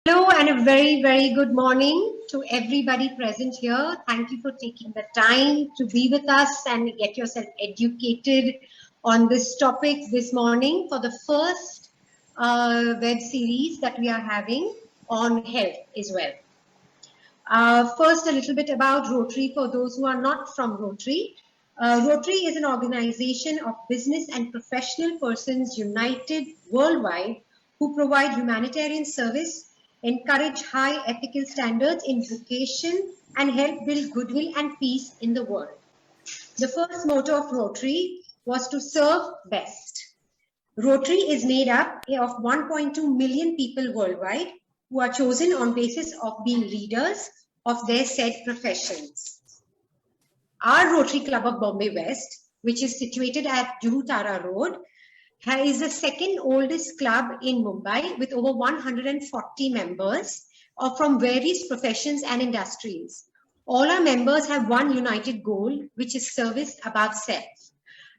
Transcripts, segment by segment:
Hello and a very, very good morning to everybody present here. Thank you for taking the time to be with us and get yourself educated on this topic this morning for the first web series that we are having on health as well. First, a little bit about Rotary for those who are not from Rotary. Rotary is an organization of business and professional persons united worldwide who provide humanitarian service, encourage high ethical standards in vocation, and help build goodwill and peace in the world. The first motto of Rotary was to serve best. Rotary is made up of 1.2 million people worldwide who are chosen on basis of being leaders of their said professions. Our Rotary Club of Bombay West, which is situated at Juhu Tara Road, is the second oldest club in Mumbai with over 140 members from various professions and industries. All our members have one united goal, which is service above self.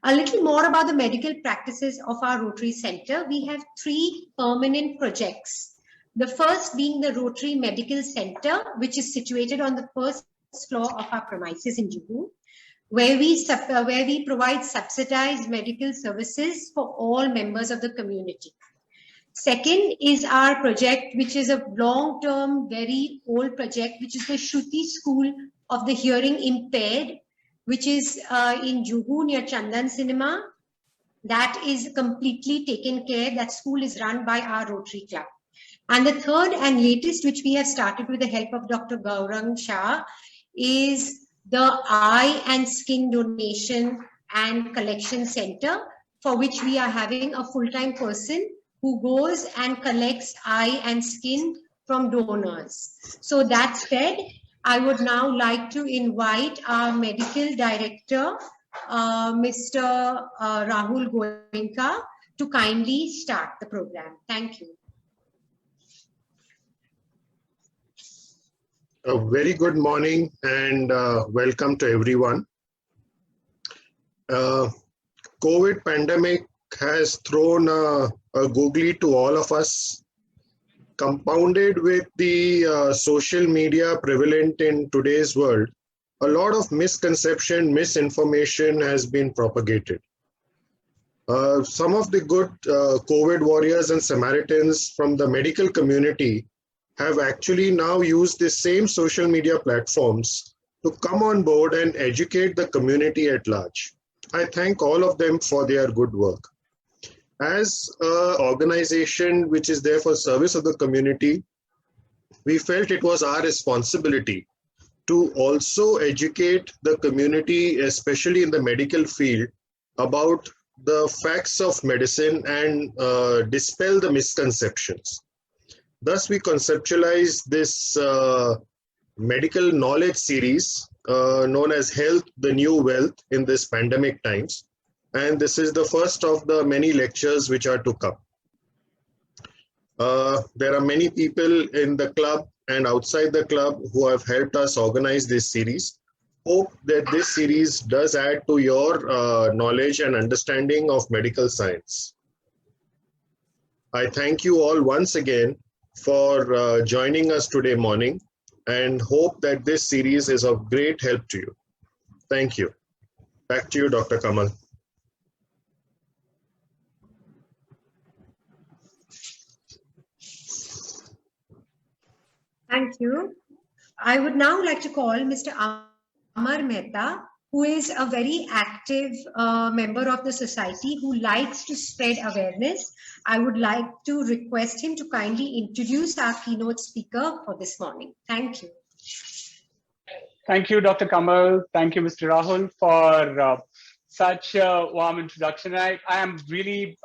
A little more about the medical practices of our Rotary Center. We have 3 permanent projects. The first being the Rotary Medical Center, which is situated on the first floor of our premises in Juhu, where we provide subsidized medical services for all members of the community. Second is our project, which is a long-term, very old project, which is the Shruti School of the Hearing Impaired, which is in Juhu near Chandan Cinema. That is completely taken care. That school is run by our Rotary Club. And the third and latest, which we have started with the help of Dr. Gaurang Shah, is the Eye and Skin Donation and Collection Center, for which we are having a full-time person who goes and collects eye and skin from donors. So that said, I would now like to invite our medical director, Mr. Rahul Goenka, to kindly start the program. Thank you. A very good morning and welcome to everyone. COVID pandemic has thrown a googly to all of us, compounded with the social media prevalent in today's world. A lot of misconception, misinformation has been propagated. Some of the good COVID warriors and Samaritans from the medical community have actually now used the same social media platforms to come on board and educate the community at large. I thank all of them for their good work. As an organization which is there for service of the community, we felt it was our responsibility to also educate the community, especially in the medical field, about the facts of medicine and dispel the misconceptions. Thus, we conceptualized this medical knowledge series known as Health, the New Wealth in this pandemic times. And this is the first of the many lectures which are to come. There are many people in the club and outside the club who have helped us organize this series. Hope that this series does add to your knowledge and understanding of medical science. I thank you all once again for joining us today morning and hope that this series is of great help to you. Thank you. Back to you, Dr. Kamal. Thank you. I would now like to call Mr. Amar Mehta, who is a very active member of the society who likes to spread awareness. I would like to request him to kindly introduce our keynote speaker for this morning. Thank you. Thank you, Dr. Kamal. Thank you, Mr. Rahul, for such a warm introduction. I am really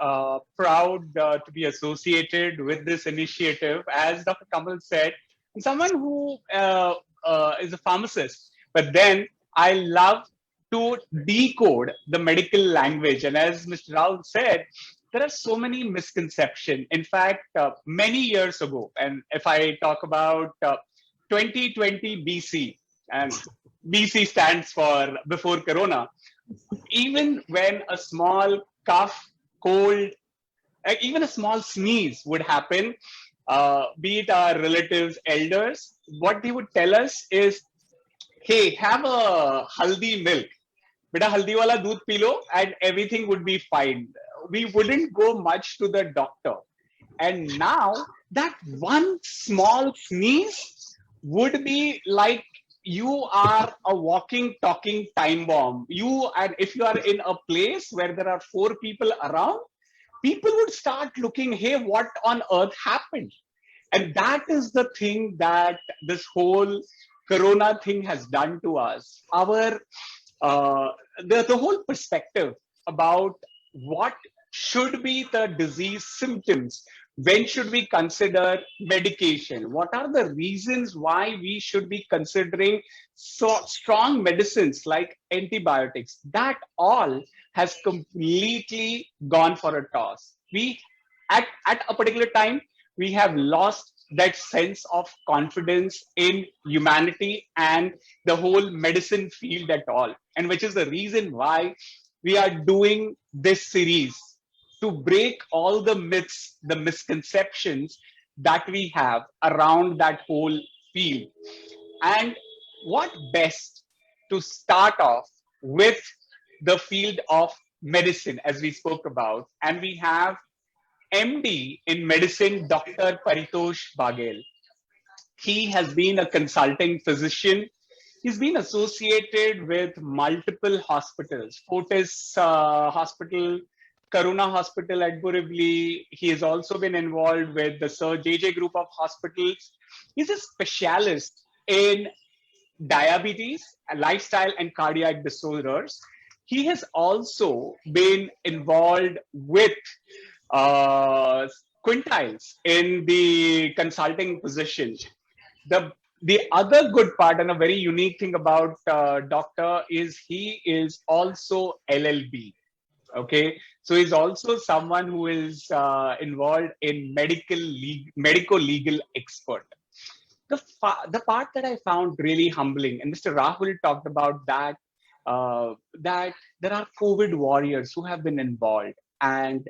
proud to be associated with this initiative. As Dr. Kamal said, I'm someone who is a pharmacist, but then I love to decode the medical language. And as Mr. Rahul said, there are so many misconceptions. In fact, many years ago, and if I talk about 2020 BC, and BC stands for before Corona, even when a small cough, cold, even a small sneeze would happen, be it our relatives, elders, what they would tell us is, hey, have a haldi milk. Beta haldi wala doodh pee lo and everything would be fine. We wouldn't go much to the doctor. And now that one small sneeze would be like you are a walking, talking time bomb. And if you are in a place where there are 4 people around, people would start looking, hey, what on earth happened? And that is the thing that this whole corona thing has done to us. The whole perspective about what should be the disease symptoms, when should we consider medication, what are the reasons why we should be considering so strong medicines like antibiotics, that all has completely gone for a toss. We at a particular time, we have lost that sense of confidence in humanity and the whole medicine field at all, and which is the reason why we are doing this series, to break all the myths, the misconceptions that we have around that whole field. And what best to start off with the field of medicine, as we spoke about, and we have MD in medicine, Dr. Paritosh Baghel. He has been a consulting physician. He's been associated with multiple hospitals, Fortis Hospital, Karuna Hospital at Borivali. He has also been involved with the Sir JJ Group of Hospitals. He's a specialist in diabetes, lifestyle and cardiac disorders. He has also been involved with quintiles in the consulting position. The other good part and a very unique thing about doctor is he is also LLB. Okay, so he's also someone who is involved in medical legal expert. The part that I found really humbling, and Mr. Rahul talked about that, that there are COVID warriors who have been involved. And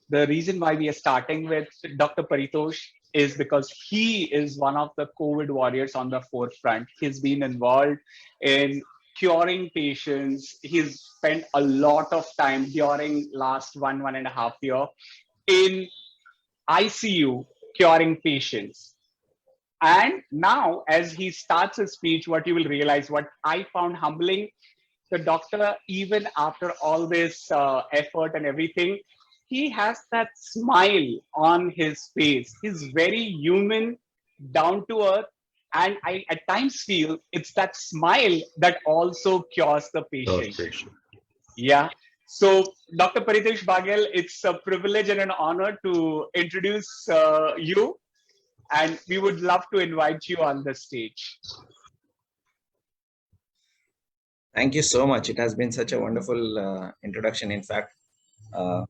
the reason why we are starting with Dr. Paritosh is because he is one of the COVID warriors on the forefront. He's been involved in curing patients. He's spent a lot of time during last 1.5 years in ICU curing patients. And now, as he starts his speech, what you will realize, what I found humbling, the doctor, even after all this effort and everything, he has that smile on his face. He's very human, down to earth. And I at times feel it's that smile that also cures the patient. Yeah. So, Dr. Paritosh Baghel, it's a privilege and an honor to introduce you. And we would love to invite you on the stage. Thank you so much. It has been such a wonderful introduction. In fact, a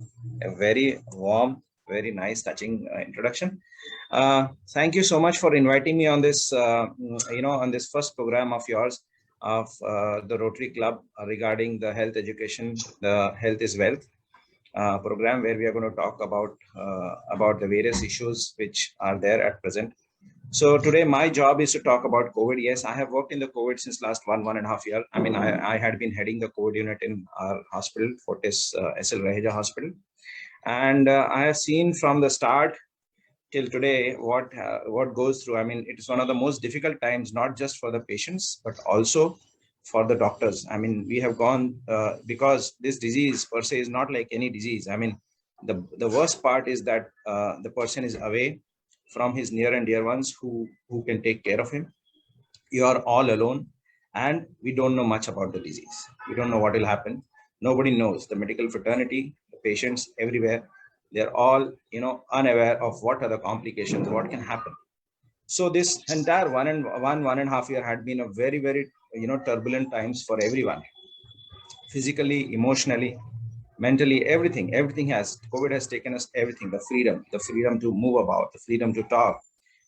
very warm, very nice, touching introduction. Thank you so much for inviting me on this, on this first program of yours of the Rotary Club regarding the health education, the Health is Wealth program, where we are going to talk about the various issues which are there at present. So today my job is to talk about COVID. Yes, I have worked in the COVID since last 1.5 years. I mean, I had been heading the COVID unit in our hospital, Fortis SL Raheja Hospital. And I have seen from the start till today what goes through. I mean, it is one of the most difficult times, not just for the patients, but also for the doctors. I mean, we have gone, because this disease per se is not like any disease. I mean, the worst part is that the person is away from his near and dear ones who can take care of him. You are all alone, and we don't know much about the disease. We don't know what will happen. Nobody knows. The medical fraternity, the patients everywhere, they're all, unaware of what are the complications, what can happen. So this entire 1.5 year had been a very, very, turbulent times for everyone, physically, emotionally, mentally, everything COVID has taken us everything, the freedom to move about, the freedom to talk.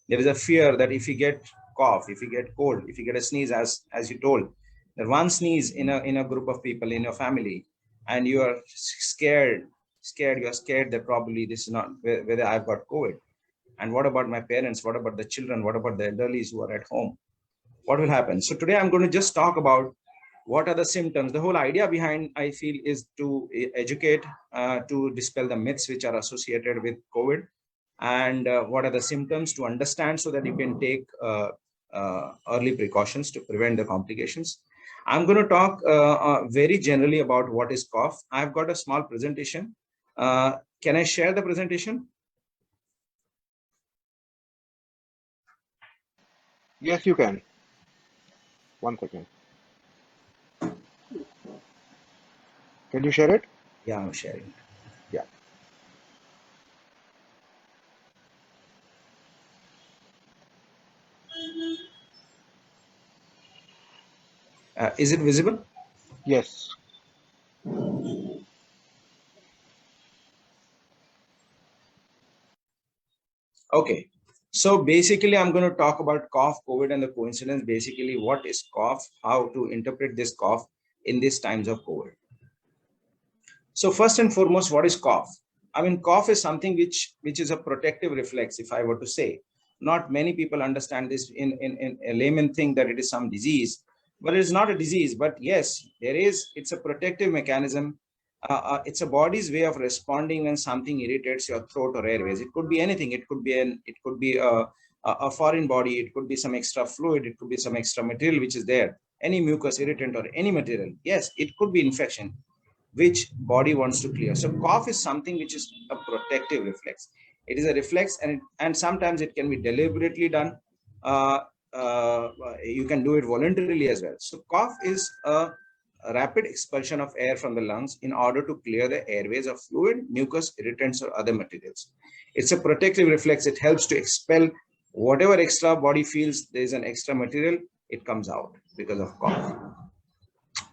There is a fear that if you get cough, if you get cold, if you get a sneeze, as you told, that one sneeze in a group of people in your family, and you are scared, you're scared that probably this is not whether I've got COVID. And what about my parents? What about the children? What about the elderlies who are at home? What will happen? So today I'm going to just talk about what are the symptoms. The whole idea behind, I feel, is to educate, to dispel the myths which are associated with COVID, and what are the symptoms to understand so that you can take early precautions to prevent the complications. I'm going to talk very generally about what is cough. I've got a small presentation. Can I share the presentation? Yes, you can. 1 second. Can you share it? Yeah, I'm sharing. Yeah. Is it visible? Yes. Okay. So basically, I'm going to talk about cough, COVID, and the coincidence. Basically, what is cough, how to interpret this cough in these times of COVID. So first and foremost, what is cough? I mean, cough is something which is a protective reflex, if I were to say. Not many people understand this in a layman think that it is some disease, but it is not a disease. But yes, it's a protective mechanism. It's a body's way of responding when something irritates your throat or airways. It could be anything. It could be a foreign body. It could be some extra fluid. It could be some extra material which is there. Any mucus irritant or any material. Yes, it could be infection which body wants to clear. So cough is something which is a protective reflex. It is a reflex, and sometimes it can be deliberately done. You can do it voluntarily as well. So cough is a rapid expulsion of air from the lungs in order to clear the airways of fluid, mucus, irritants, or other materials. It's a protective reflex. It helps to expel whatever extra body feels there is an extra material, it comes out because of cough.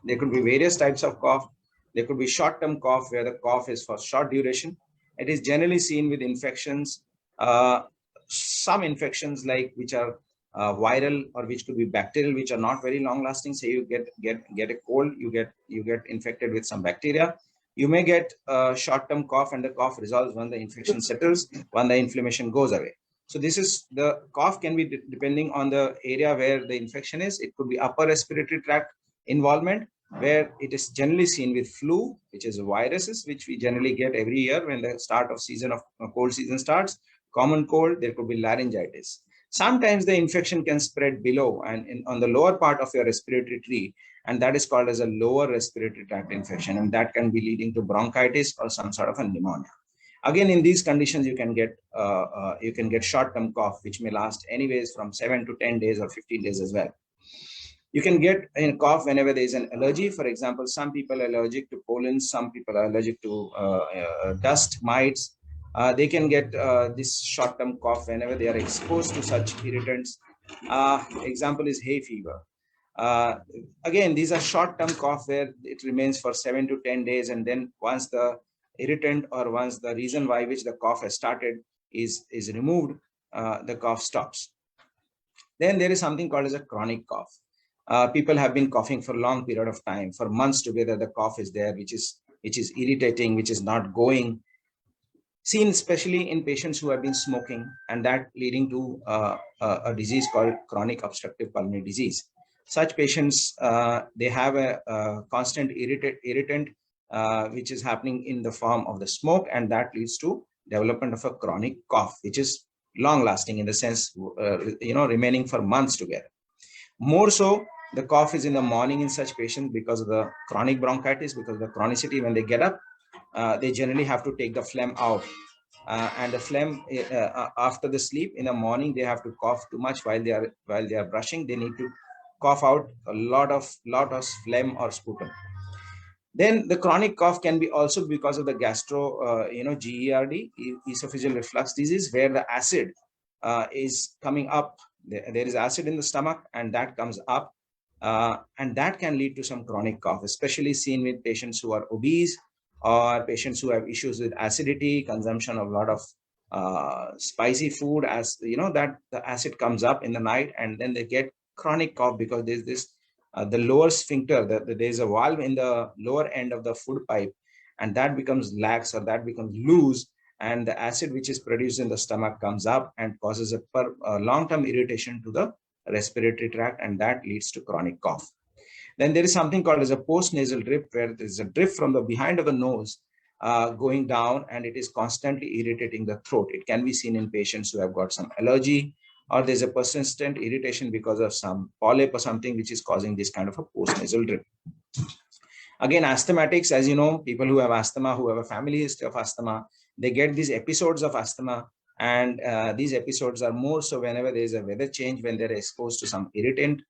There could be various types of cough. There could be short-term cough where the cough is for short duration. It is generally seen with infections, some infections like which are viral or which could be bacterial, which are not very long-lasting. Say you get a cold, you get infected with some bacteria. You may get a short-term cough, and the cough resolves when the infection settles, when the inflammation goes away. So this is the cough can be depending on the area where the infection is. It could be upper respiratory tract involvement, where it is generally seen with flu, which is viruses, which we generally get every year when the start of season of cold season starts. Common cold, there could be laryngitis. Sometimes the infection can spread below and on the lower part of your respiratory tree, and that is called as a lower respiratory tract infection, and that can be leading to bronchitis or some sort of a pneumonia. Again, in these conditions, you can get short-term cough, which may last anyways from 7 to 10 days or 15 days as well. You can get a cough whenever there is an allergy. For example, some people are allergic to pollen, some people are allergic to dust, mites. They can get this short-term cough whenever they are exposed to such irritants. Example is hay fever. Again, these are short-term cough where it remains for 7 to 10 days, and then once the irritant or once the reason why which the cough has started is removed, the cough stops. Then there is something called as a chronic cough. People have been coughing for a long period of time, for months together. The cough is there, which is irritating, which is not going. Seen especially in patients who have been smoking, and that leading to a disease called chronic obstructive pulmonary disease. Such patients, they have a constant irritant, which is happening in the form of the smoke, and that leads to development of a chronic cough, which is long-lasting in the sense, remaining for months together. More so, the cough is in the morning in such patients because of the chronic bronchitis, because of the chronicity. When they get up, they generally have to take the phlegm out. And the phlegm after the sleep in the morning, they have to cough too much while they are brushing. They need to cough out a lot of phlegm or sputum. Then the chronic cough can be also because of the GERD, esophageal reflux disease, where the acid is coming up. There is acid in the stomach, and that comes up, and that can lead to some chronic cough, especially seen with patients who are obese or patients who have issues with acidity, consumption of a lot of spicy food, as that the acid comes up in the night, and then they get chronic cough because there's this the lower sphincter, there's a valve in the lower end of the food pipe, and that becomes lax or that becomes loose, and the acid which is produced in the stomach comes up and causes a long-term irritation to the respiratory tract, and that leads to chronic cough. Then there is something called as a post-nasal drip, where there is a drip from the behind of the nose going down, and it is constantly irritating the throat. It can be seen in patients who have got some allergy, or there's a persistent irritation because of some polyp or something which is causing this kind of a post-nasal drip. Again, asthmatics, as you know, people who have asthma, who have a family history of asthma, they get these episodes of asthma, and these episodes are more so whenever there is a weather change, when they're exposed to some irritant.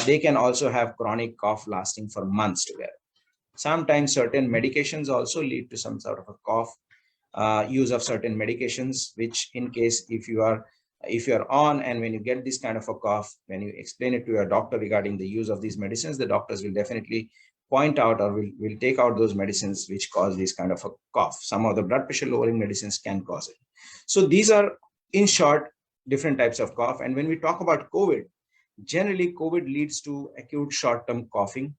They can also have chronic cough lasting for months together. Sometimes certain medications also lead to some sort of a cough, use of certain medications, which in case if you are on, and when you get this kind of a cough, when you explain it to your doctor regarding the use of these medicines, the doctors will definitely point out or will take out those medicines which cause this kind of a cough. Some of the blood pressure lowering medicines can cause it. So these are, in short, different types of cough. And when we talk about COVID, generally COVID leads to acute short-term coughing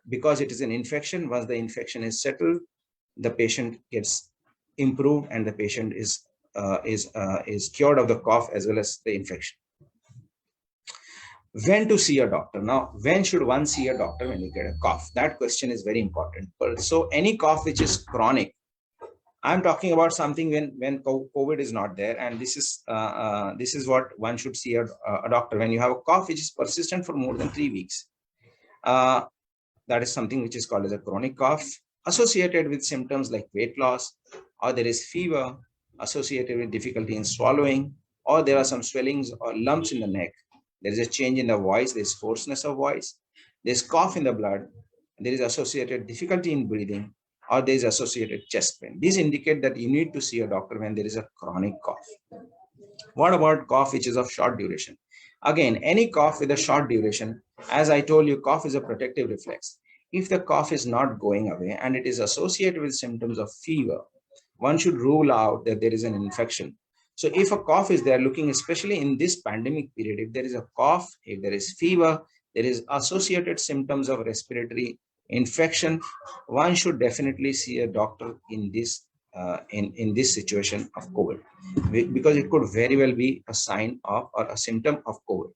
because it is an infection. Once the infection is settled, the patient gets improved and the patient is cured of the cough as well as the infection. When to see a doctor? Now, when should one see a doctor when you get a cough? That question is very important. So any cough which is chronic, I'm talking about something when COVID is not there, and this is what one should see a doctor. When you have a cough which is persistent for more than 3 weeks, that is something which is called as a chronic cough, associated with symptoms like weight loss, or there is fever associated with difficulty in swallowing, or there are some swellings or lumps in the neck. There is a change in the voice, there is hoarseness of voice, there is cough in the blood, there is associated difficulty in breathing, or there is associated chest pain. These indicate that you need to see a doctor when there is a chronic cough. What about cough which is of short duration? Again, any cough with a short duration, as I told you, cough is a protective reflex. If the cough is not going away and it is associated with symptoms of fever, one should rule out that there is an infection. So if a cough is there, looking especially in this pandemic period, if there is a cough, if there is fever, there is associated symptoms of respiratory infection, one should definitely see a doctor in this situation of COVID, because it could very well be a sign of or a symptom of COVID.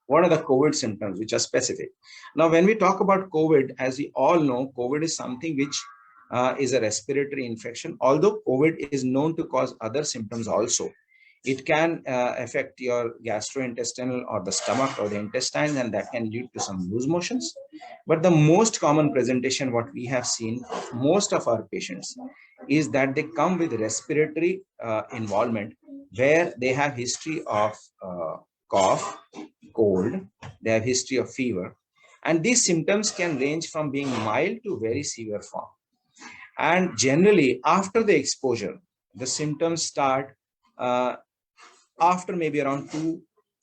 What are the COVID symptoms which are specific? Now, when we talk about COVID, as we all know, COVID is something which is a respiratory infection. Although COVID is known to cause other symptoms also, it can affect your gastrointestinal or the stomach or the intestines, and that can lead to some loose motions. But the most common presentation, what we have seen most of our patients, is that they come with respiratory involvement, where they have history of cough, cold, they have history of fever, and these symptoms can range from being mild to very severe form. And generally, after the exposure, the symptoms start after maybe around 2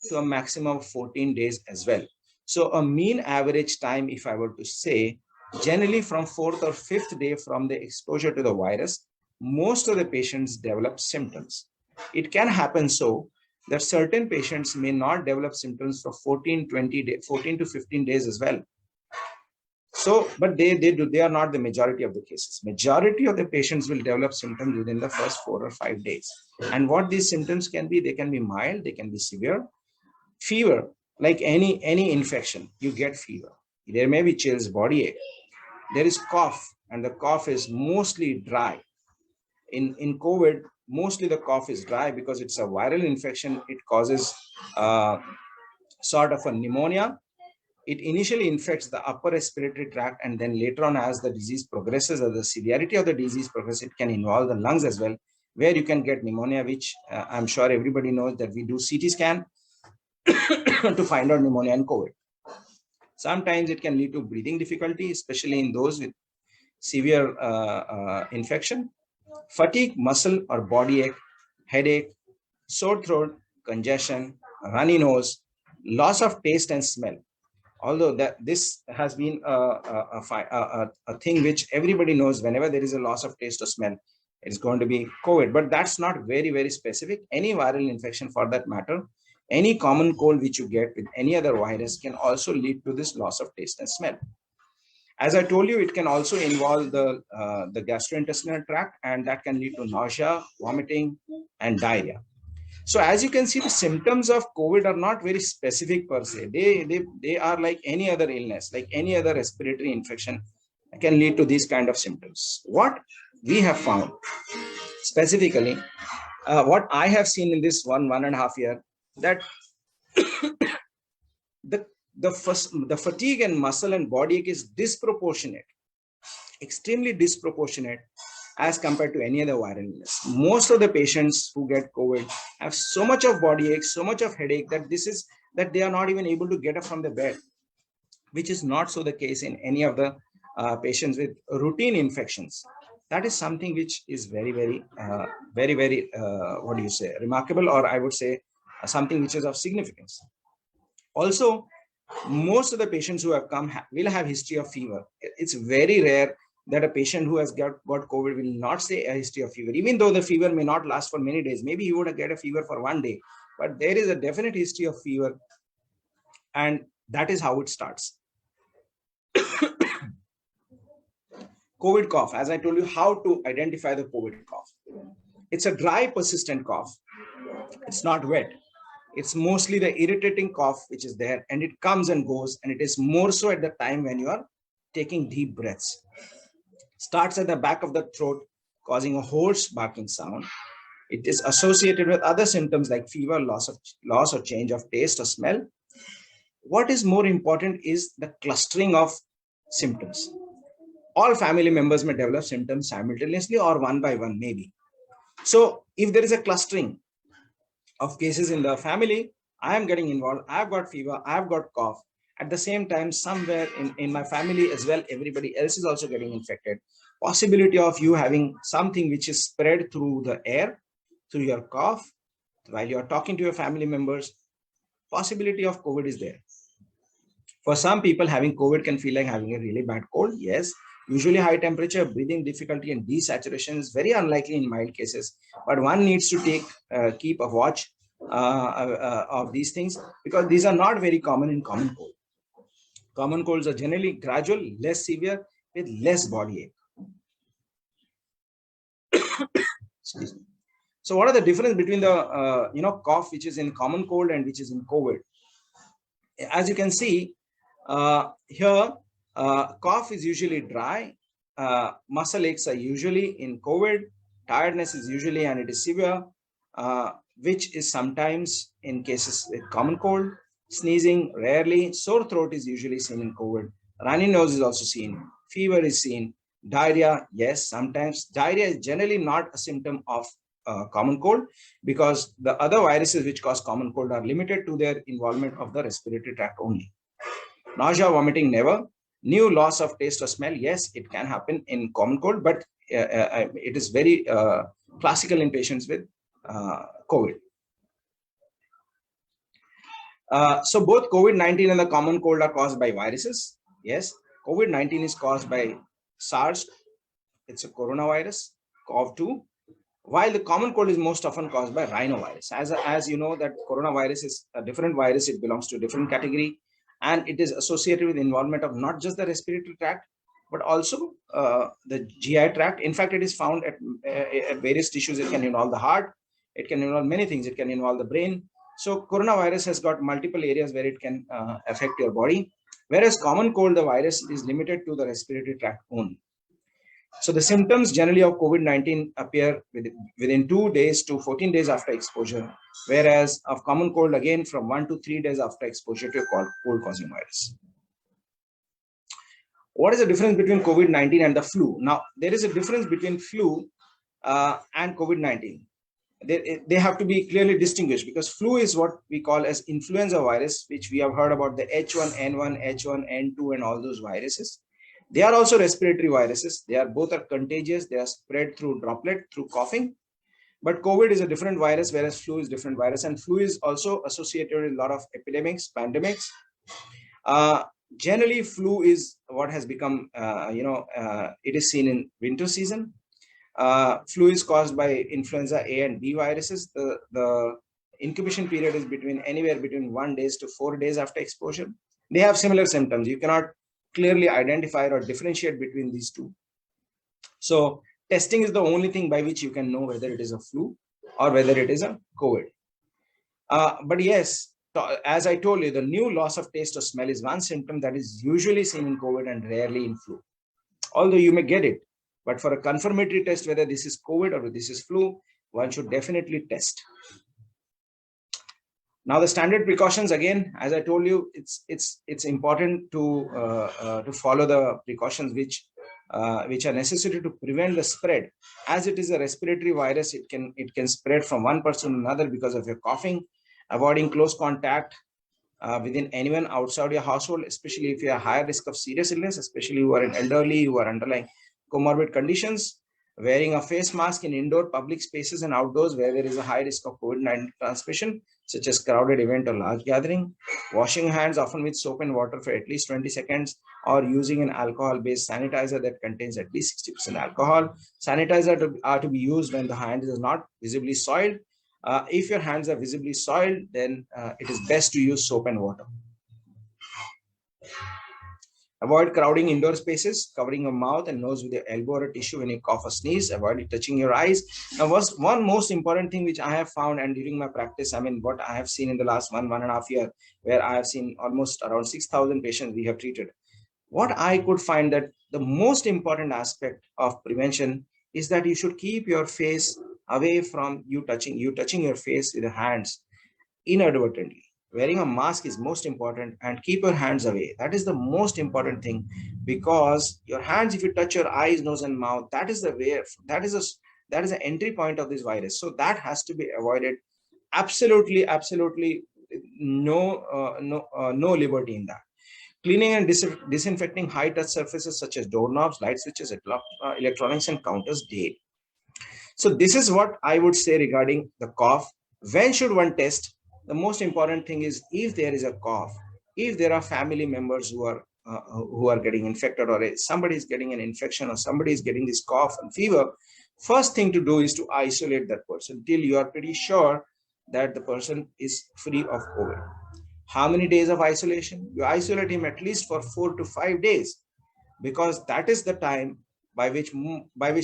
to a maximum of 14 days as well. So a mean average time, if I were to say, generally from 4th or 5th day from the exposure to the virus, most of the patients develop symptoms. It can happen so that certain patients may not develop symptoms for 14 to 15 days as well. So, but they are not the majority of the cases. Majority of the patients will develop symptoms within the first 4 or 5 days. And what these symptoms can be, they can be mild, they can be severe. Fever, like any infection, you get fever. There may be chills, body ache. There is cough, and the cough is mostly dry. In COVID, mostly the cough is dry because it's a viral infection. It causes sort of a pneumonia. It initially infects the upper respiratory tract, and then later on, as the disease progresses or the severity of the disease progresses, it can involve the lungs as well, where you can get pneumonia, which I'm sure everybody knows that we do CT scan to find out pneumonia and COVID. Sometimes it can lead to breathing difficulty, especially in those with severe infection, fatigue, muscle or body ache, headache, sore throat, congestion, runny nose, loss of taste and smell. Although this has been a thing which everybody knows, whenever there is a loss of taste or smell, it's going to be COVID. But that's not very, very specific. Any viral infection for that matter, any common cold which you get with any other virus can also lead to this loss of taste and smell. As I told you, it can also involve the gastrointestinal tract, and that can lead to nausea, vomiting, and diarrhea. So as you can see, the symptoms of COVID are not very specific per se. They are like any other illness, like any other respiratory infection can lead to these kind of symptoms. What we have found specifically, what I have seen in this 1.5 year, that the fatigue and muscle and body ache is disproportionate, extremely disproportionate as compared to any other viral illness. Most of the patients who get COVID have so much of body ache, so much of headache that they are not even able to get up from the bed, which is not so the case in any of the patients with routine infections. That is something which is very, very, what do you say, remarkable, or I would say something which is of significance. Also, most of the patients who have come will have history of fever. It's very rare that a patient who has got COVID will not say a history of fever, even though the fever may not last for many days. Maybe he would get a fever for 1 day, but there is a definite history of fever, and that is how it starts. COVID cough, as I told you, how to identify the COVID cough. It's a dry, persistent cough. It's not wet. It's mostly the irritating cough which is there, and it comes and goes, and it is more so at the time when you are taking deep breaths. Starts at the back of the throat, causing a hoarse barking sound. It is associated with other symptoms like fever, loss or change of taste or smell. What is more important is the clustering of symptoms. All family members may develop symptoms simultaneously or one by one, maybe. So if there is a clustering of cases in the family, I am getting involved, I've got fever, I've got cough. At the same time, somewhere in my family as well, everybody else is also getting infected. Possibility of you having something which is spread through the air, through your cough, while you're talking to your family members, possibility of COVID is there. For some people, having COVID can feel like having a really bad cold. Yes, usually high temperature, breathing difficulty, and desaturation is very unlikely in mild cases. But one needs to keep a watch of these things, because these are not very common in common cold. Common colds are generally gradual, less severe, with less body ache. Excuse me. So what are the difference between the cough which is in common cold and which is in COVID? As you can see here, cough is usually dry, muscle aches are usually in COVID, tiredness is usually, and it is severe, which is sometimes in cases with common cold. Sneezing rarely, sore throat is usually seen in COVID, runny nose is also seen, fever is seen, diarrhea, yes, sometimes. Diarrhea is generally not a symptom of common cold, because the other viruses which cause common cold are limited to their involvement of the respiratory tract only. Nausea, vomiting, never. New loss of taste or smell, yes, it can happen in common cold, but it is very classical in patients with COVID. So both COVID-19 and the common cold are caused by viruses. Yes, COVID-19 is caused by SARS. It's a coronavirus, CoV-2, while the common cold is most often caused by rhinovirus. As you know, that coronavirus is a different virus. It belongs to a different category, and it is associated with involvement of not just the respiratory tract, but also the GI tract. In fact, it is found at various tissues. It can involve the heart. It can involve many things. It can involve the brain. So coronavirus has got multiple areas where it can affect your body, whereas common cold, the virus is limited to the respiratory tract only. So the symptoms generally of COVID-19 appear within 2 days to 14 days after exposure, whereas of common cold, again, from 1 to 3 days after exposure to a cold-causing virus. What is the difference between COVID-19 and the flu? Now, there is a difference between flu and COVID-19. They have to be clearly distinguished, because flu is what we call as influenza virus, which we have heard about, the H1N1, H1N2, and all those viruses. They are also respiratory viruses. Both are contagious. They are spread through droplet, through coughing. But COVID is a different virus, whereas flu is a different virus. And flu is also associated with a lot of epidemics, pandemics. Generally, flu is what has become, it is seen in winter season. Flu is caused by influenza A and B viruses. The incubation period is anywhere between 1 day to 4 days after exposure. They have similar symptoms. You cannot clearly identify or differentiate between these two. So testing is the only thing by which you can know whether it is a flu or whether it is a COVID. But yes, as I told you, the new loss of taste or smell is one symptom that is usually seen in COVID and rarely in flu. Although you may get it, but for a confirmatory test, whether this is COVID or this is flu, one should definitely test. Now, the standard precautions, again, as I told you, it's important to follow the precautions which are necessary to prevent the spread. As it is a respiratory virus, it can spread from one person to another because of your coughing. Avoiding close contact within anyone outside your household, especially if you are higher risk of serious illness, especially who are an elderly, who are underlying comorbid conditions. Wearing a face mask in indoor public spaces and outdoors where there is a high risk of COVID-19 transmission, such as crowded event or large gathering. Washing hands often with soap and water for at least 20 seconds, or using an alcohol-based sanitizer that contains at least 60% alcohol. Sanitizer are to be used when the hand is not visibly soiled. If your hands are visibly soiled, then it is best to use soap and water. Avoid crowding indoor spaces, covering your mouth and nose with your elbow or a tissue when you cough or sneeze. Avoid touching your eyes. Now, one most important thing which I have found, and during my practice, I mean, what I have seen in the last 1.5 years, where I have seen almost around 6,000 patients we have treated. What I could find that the most important aspect of prevention is that you should keep your face away from you touching your face with your hands inadvertently. Wearing a mask is most important, and keep your hands away. That is the most important thing, because your hands, if you touch your eyes, nose and mouth, that is the entry point of this virus. So that has to be avoided. Absolutely no liberty in that. Cleaning and disinfecting high touch surfaces such as doorknobs, light switches, electronics and counters daily. So this is what I would say regarding the cough. When should one test? The most important thing is, if there is a cough, if there are family members who are getting infected, or somebody is getting an infection, or somebody is getting this cough and fever, first thing to do is to isolate that person till you are pretty sure that the person is free of COVID. How many days of isolation? You isolate him at least for 4 to 5 days, because that is the time by which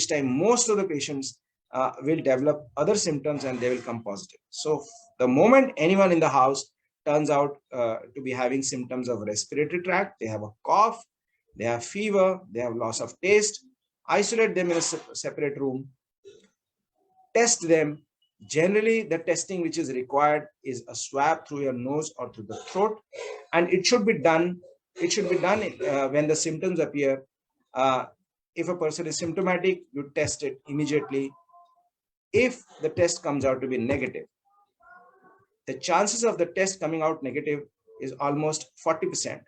time most of the patients will develop other symptoms and they will come positive. So the moment anyone in the house turns out to be having symptoms of respiratory tract, they have a cough, they have fever, they have loss of taste, isolate them in a separate room, test them. Generally, the testing which is required is a swab through your nose or through the throat, and it should be done when the symptoms appear. If a person is symptomatic, you test it immediately. If the test comes out to be negative, the chances of the test coming out negative is almost 40%,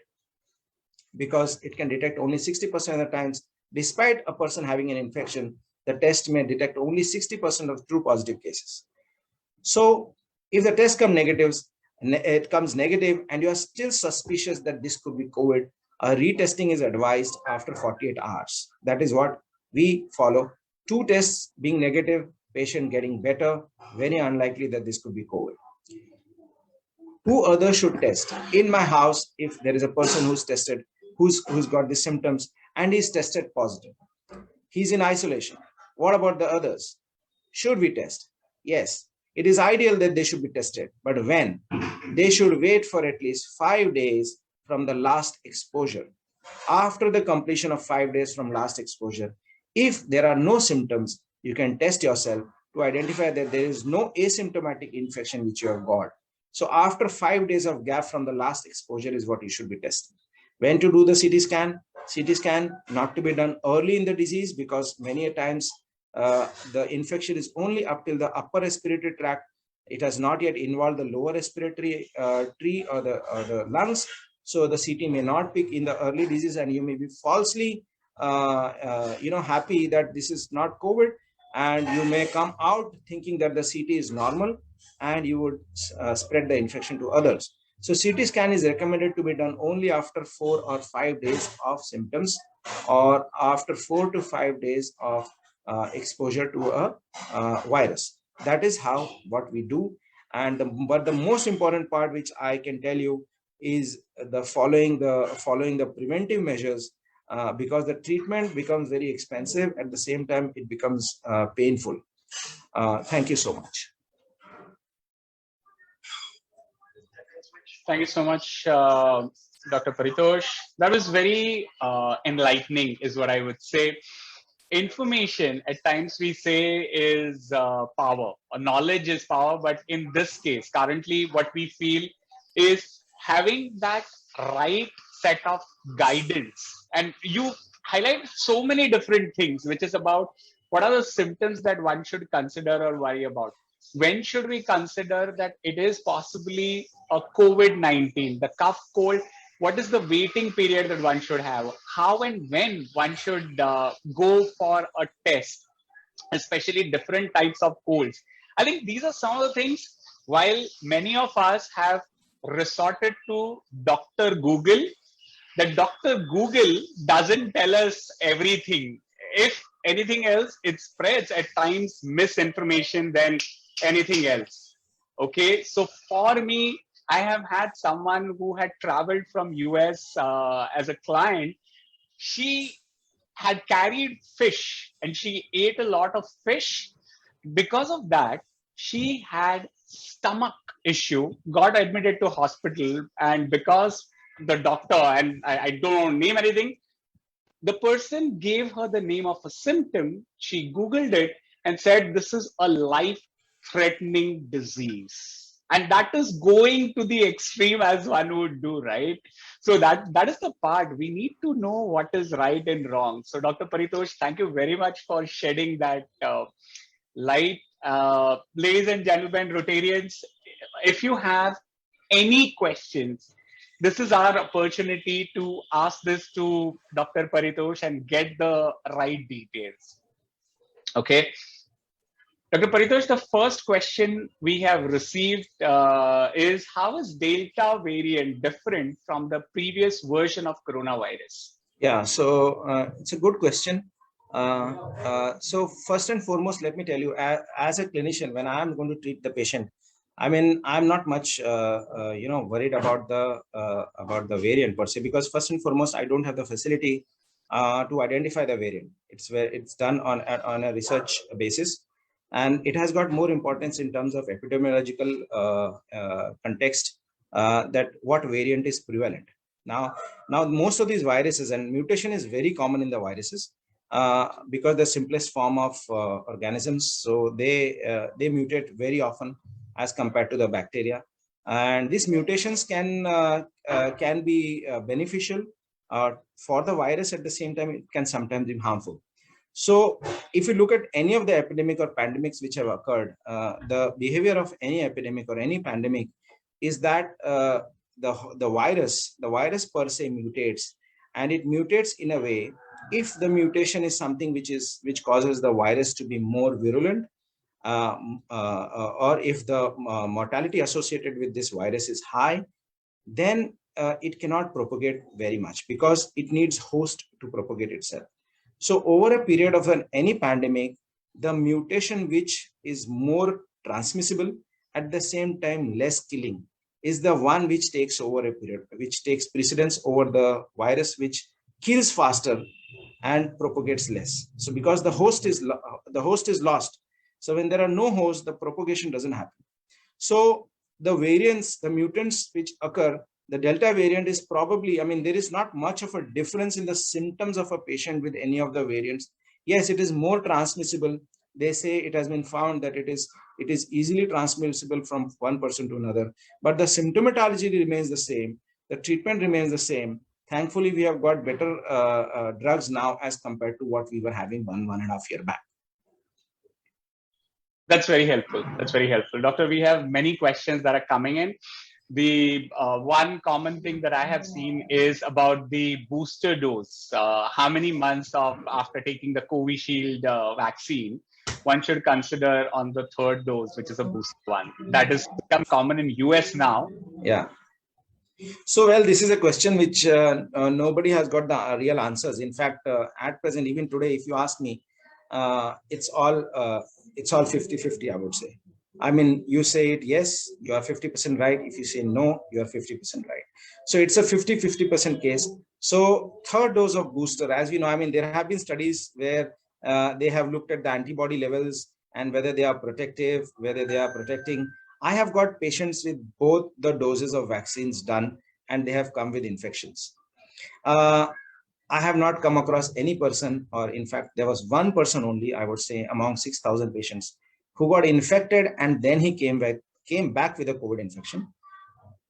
because it can detect only 60% of the times. Despite a person having an infection, the test may detect only 60% of true positive cases. So if the test comes negative and you are still suspicious that this could be COVID, a retesting is advised after 48 hours. That is what we follow. 2 tests being negative, patient getting better, very unlikely that this could be COVID. Who others should test? In my house, if there is a person who's tested, who's got the symptoms and is tested positive, he's in isolation. What about the others? Should we test? Yes, it is ideal that they should be tested, but when? They should wait for at least 5 days from the last exposure. After the completion of 5 days from last exposure, if there are no symptoms, you can test yourself to identify that there is no asymptomatic infection which you have got. So after 5 days of gap from the last exposure is what you should be testing. When to do the CT scan? CT scan not to be done early in the disease, because many a times the infection is only up till the upper respiratory tract. It has not yet involved the lower respiratory tree or the lungs. So the CT may not pick in the early disease, and you may be falsely happy that this is not COVID, and you may come out thinking that the CT is normal, and you would spread the infection to others. So CT scan is recommended to be done only after 4 or 5 days of symptoms, or after 4 to 5 days of exposure to a virus. That is what we do. But the most important part which I can tell you, is the following the preventive measures, because the treatment becomes very expensive. At the same time, it becomes painful. Thank you so much. Thank you so much, Dr. Paritosh. That was very enlightening, is what I would say. Information, at times we say, is power, or knowledge is power. But in this case, currently, what we feel is having that right set of guidance. And you highlight so many different things, which is about what are the symptoms that one should consider or worry about. When should we consider that it is possibly a COVID-19, the cough cold? What is the waiting period that one should have? How and when one should go for a test, especially different types of colds? I think these are some of the things, while many of us have resorted to Dr. Google, that Dr. Google doesn't tell us everything. If anything else, it spreads at times misinformation than anything else. Okay, so for me, I have had someone who had traveled from US as a client. She had carried fish and she ate a lot of fish. Because of that, she had stomach issue, got admitted to hospital, and because the doctor, and I don't name anything, the person gave her the name of a symptom. She Googled it and said, this is a life-threatening disease. And that is going to the extreme, as one would do, right? So that is the part. We need to know what is right and wrong. So Dr. Paritosh, thank you very much for shedding that light. Ladies and gentlemen, Rotarians, if you have any questions, this is our opportunity to ask this to Dr. Paritosh and get the right details. Okay. Dr. Paritosh, the first question we have received is, how is Delta variant different from the previous version of coronavirus? Yeah, so it's a good question. So first and foremost, let me tell you, as a clinician, when I'm going to treat the patient, I mean, I'm not much, worried about the variant per se, because first and foremost, I don't have the facility to identify the variant. It's done on a research basis, and it has got more importance in terms of epidemiological context, that what variant is prevalent. Now most of these viruses, and mutation is very common in the viruses, because the simplest form of organisms, so they mutate very often as compared to the bacteria, and these mutations can be beneficial for the virus. At the same time, it can sometimes be harmful. So if you look at any of the epidemic or pandemics which have occurred, the behavior of any epidemic or any pandemic is that the virus per se mutates, and it mutates in a way, if the mutation is something which causes the virus to be more virulent, or if the mortality associated with this virus is high, then it cannot propagate very much, because it needs host to propagate itself. So over a period of any pandemic, the mutation which is more transmissible, at the same time less killing, is the one which takes over a period, which takes precedence over the virus which kills faster and propagates less. So because the host is lost, so when there are no hosts, the propagation doesn't happen. So the variants, the mutants which occur, the Delta variant is probably, I mean, there is not much of a difference in the symptoms of a patient with any of the variants. Yes, it is more transmissible. They say it has been found that it is easily transmissible from one person to another, but the symptomatology remains the same. The treatment remains the same. Thankfully, we have got better drugs now as compared to what we were having 1.5 years back. That's very helpful. That's very helpful. Doctor, we have many questions that are coming in. The one common thing that I have seen is about the booster dose. How many months after taking the Covishield vaccine one should consider on the third dose, which is a booster one? That has become common in US now. Yeah. So, well, this is a question which nobody has got the real answers. In fact, at present, even today, if you ask me, it's all 50-50, I would say. I mean, you say it, yes, you are 50% right. If you say no, you are 50% right. So it's a 50-50% case. So third dose of booster, as we know, I mean, there have been studies where they have looked at the antibody levels and whether they are protective, whether they are protecting. I have got patients with both the doses of vaccines done and they have come with infections. I have not come across any person, or in fact, there was one person only, I would say, among 6,000 patients who got infected and then he came back with a COVID infection.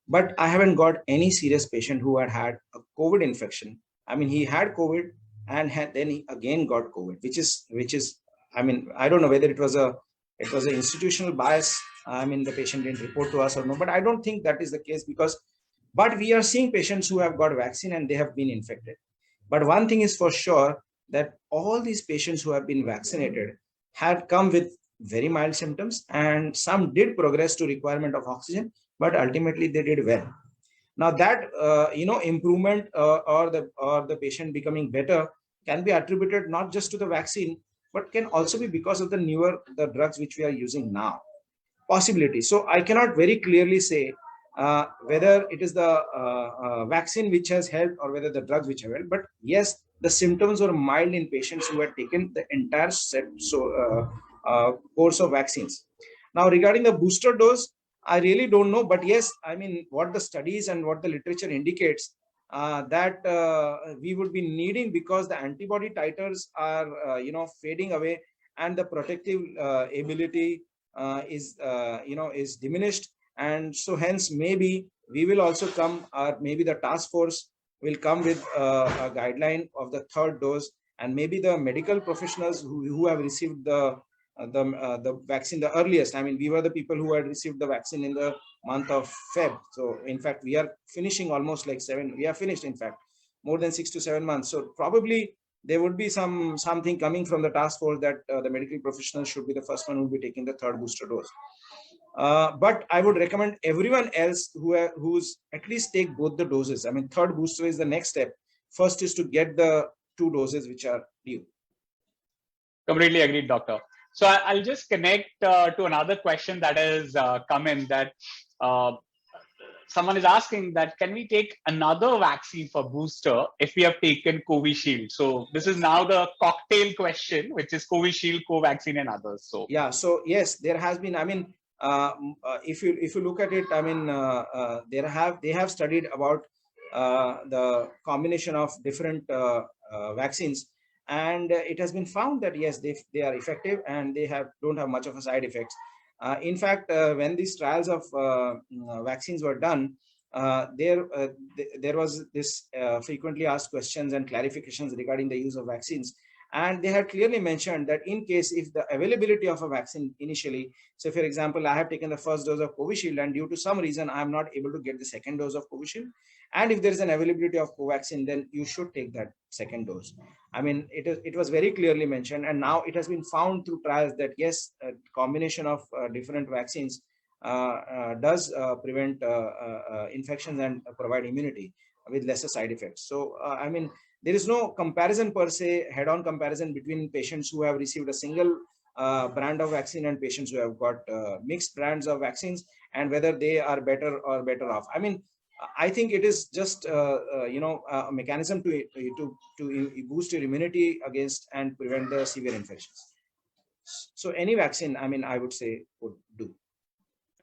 But I haven't got any serious patient who had a COVID infection. I mean, he had COVID and then he again got COVID, which is, I mean, I don't know whether it was an institutional bias. I mean, the patient didn't report to us or no, but I don't think that is the case but we are seeing patients who have got vaccine and they have been infected. But one thing is for sure, that all these patients who have been vaccinated had come with very mild symptoms, and some did progress to requirement of oxygen, but ultimately they did well. Now that improvement or the patient becoming better can be attributed not just to the vaccine, but can also be because of the drugs which we are using now. Possibility. So I cannot very clearly say whether it is the vaccine which has helped or whether the drugs which have helped. But yes, the symptoms were mild in patients who had taken the entire course of vaccines. Now, regarding the booster dose, I really don't know. But yes, I mean, what the studies and what the literature indicates that we would be needing, because the antibody titers are, fading away, and the protective ability is diminished. And so hence maybe we will also come, or maybe the task force will come with a guideline of the third dose, and maybe the medical professionals who have received the vaccine the earliest. I mean, we were the people who had received the vaccine in the month of Feb. So in fact, we are finishing almost like we are finished, in fact, more than 6 to 7 months. So probably there would be something coming from the task force that the medical professionals should be the first one who will be taking the third booster dose. But I would recommend everyone else who's at least take both the doses. I mean, third booster is the next step. First is to get the 2 doses which are due. Completely agreed, doctor. So I'll just connect to another question that has come in, that someone is asking that, can we take another vaccine for booster if we have taken Covishield? So this is now the cocktail question, which is Covishield, Covaxin, and others. So yeah, so yes, there has been, I mean, if you look at it, I mean, they have studied about the combination of different vaccines, and it has been found that yes, they are effective and they don't have much of a side effects. In fact, when these trials of vaccines were done, there was this frequently asked questions and clarifications regarding the use of vaccines. And they had clearly mentioned that in case if the availability of a vaccine initially, so for example, I have taken the first dose of Covishield and due to some reason, I am not able to get the second dose of Covishield. And if there is an availability of Covaxin, then you should take that second dose. I mean, it was very clearly mentioned. And now it has been found through trials that yes, a combination of different vaccines does prevent infections and provide immunity with lesser side effects. So, I mean, there is no comparison per se, head-on comparison between patients who have received a single brand of vaccine and patients who have got mixed brands of vaccines, and whether they are better or better off. I mean, I think it is just a mechanism to boost your immunity against and prevent the severe infections. So any vaccine, I mean, I would say would do.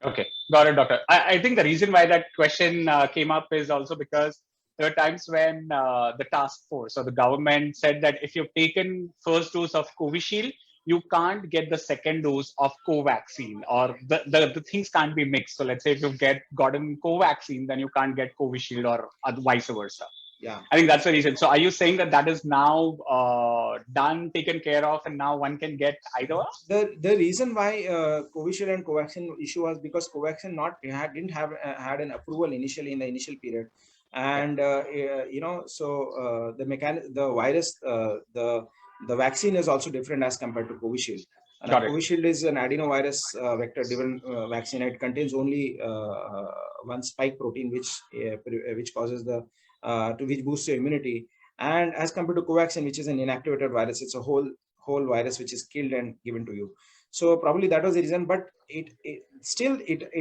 Okay, got it, doctor. I think the reason why that question came up is also because there are times when the task force or the government said that if you've taken first dose of Covishield, you can't get the second dose of Covaxin, or the things can't be mixed. So let's say if you've gotten Covaxin, then you can't get Covishield, or vice versa. Yeah, I think that's the reason. So are you saying that is now done, taken care of, and now one can get either? The reason why Covishield and Covaxin issue was because Covaxin didn't have had an approval initially in the initial period. And the virus, the vaccine is also different as compared to Covishield. Covishield is an adenovirus vector-driven vaccine. It contains only one spike protein, which causes which boosts your immunity. And as compared to Covaxin, which is an inactivated virus, it's a whole virus which is killed and given to you. So probably that was the reason, but it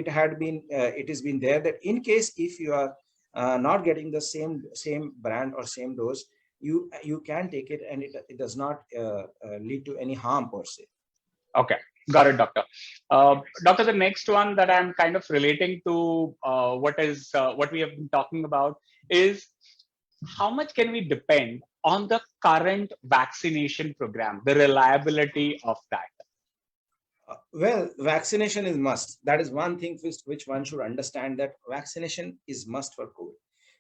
had been it has been there that in case if you are not getting the same brand or same dose, you can take it, and it does not lead to any harm per se. Okay, got it, doctor. Doctor, the next one that I'm kind of relating to what we have been talking about is how much can we depend on the current vaccination program, the reliability of that? Well, vaccination is must. That is one thing which one should understand, that vaccination is must for COVID.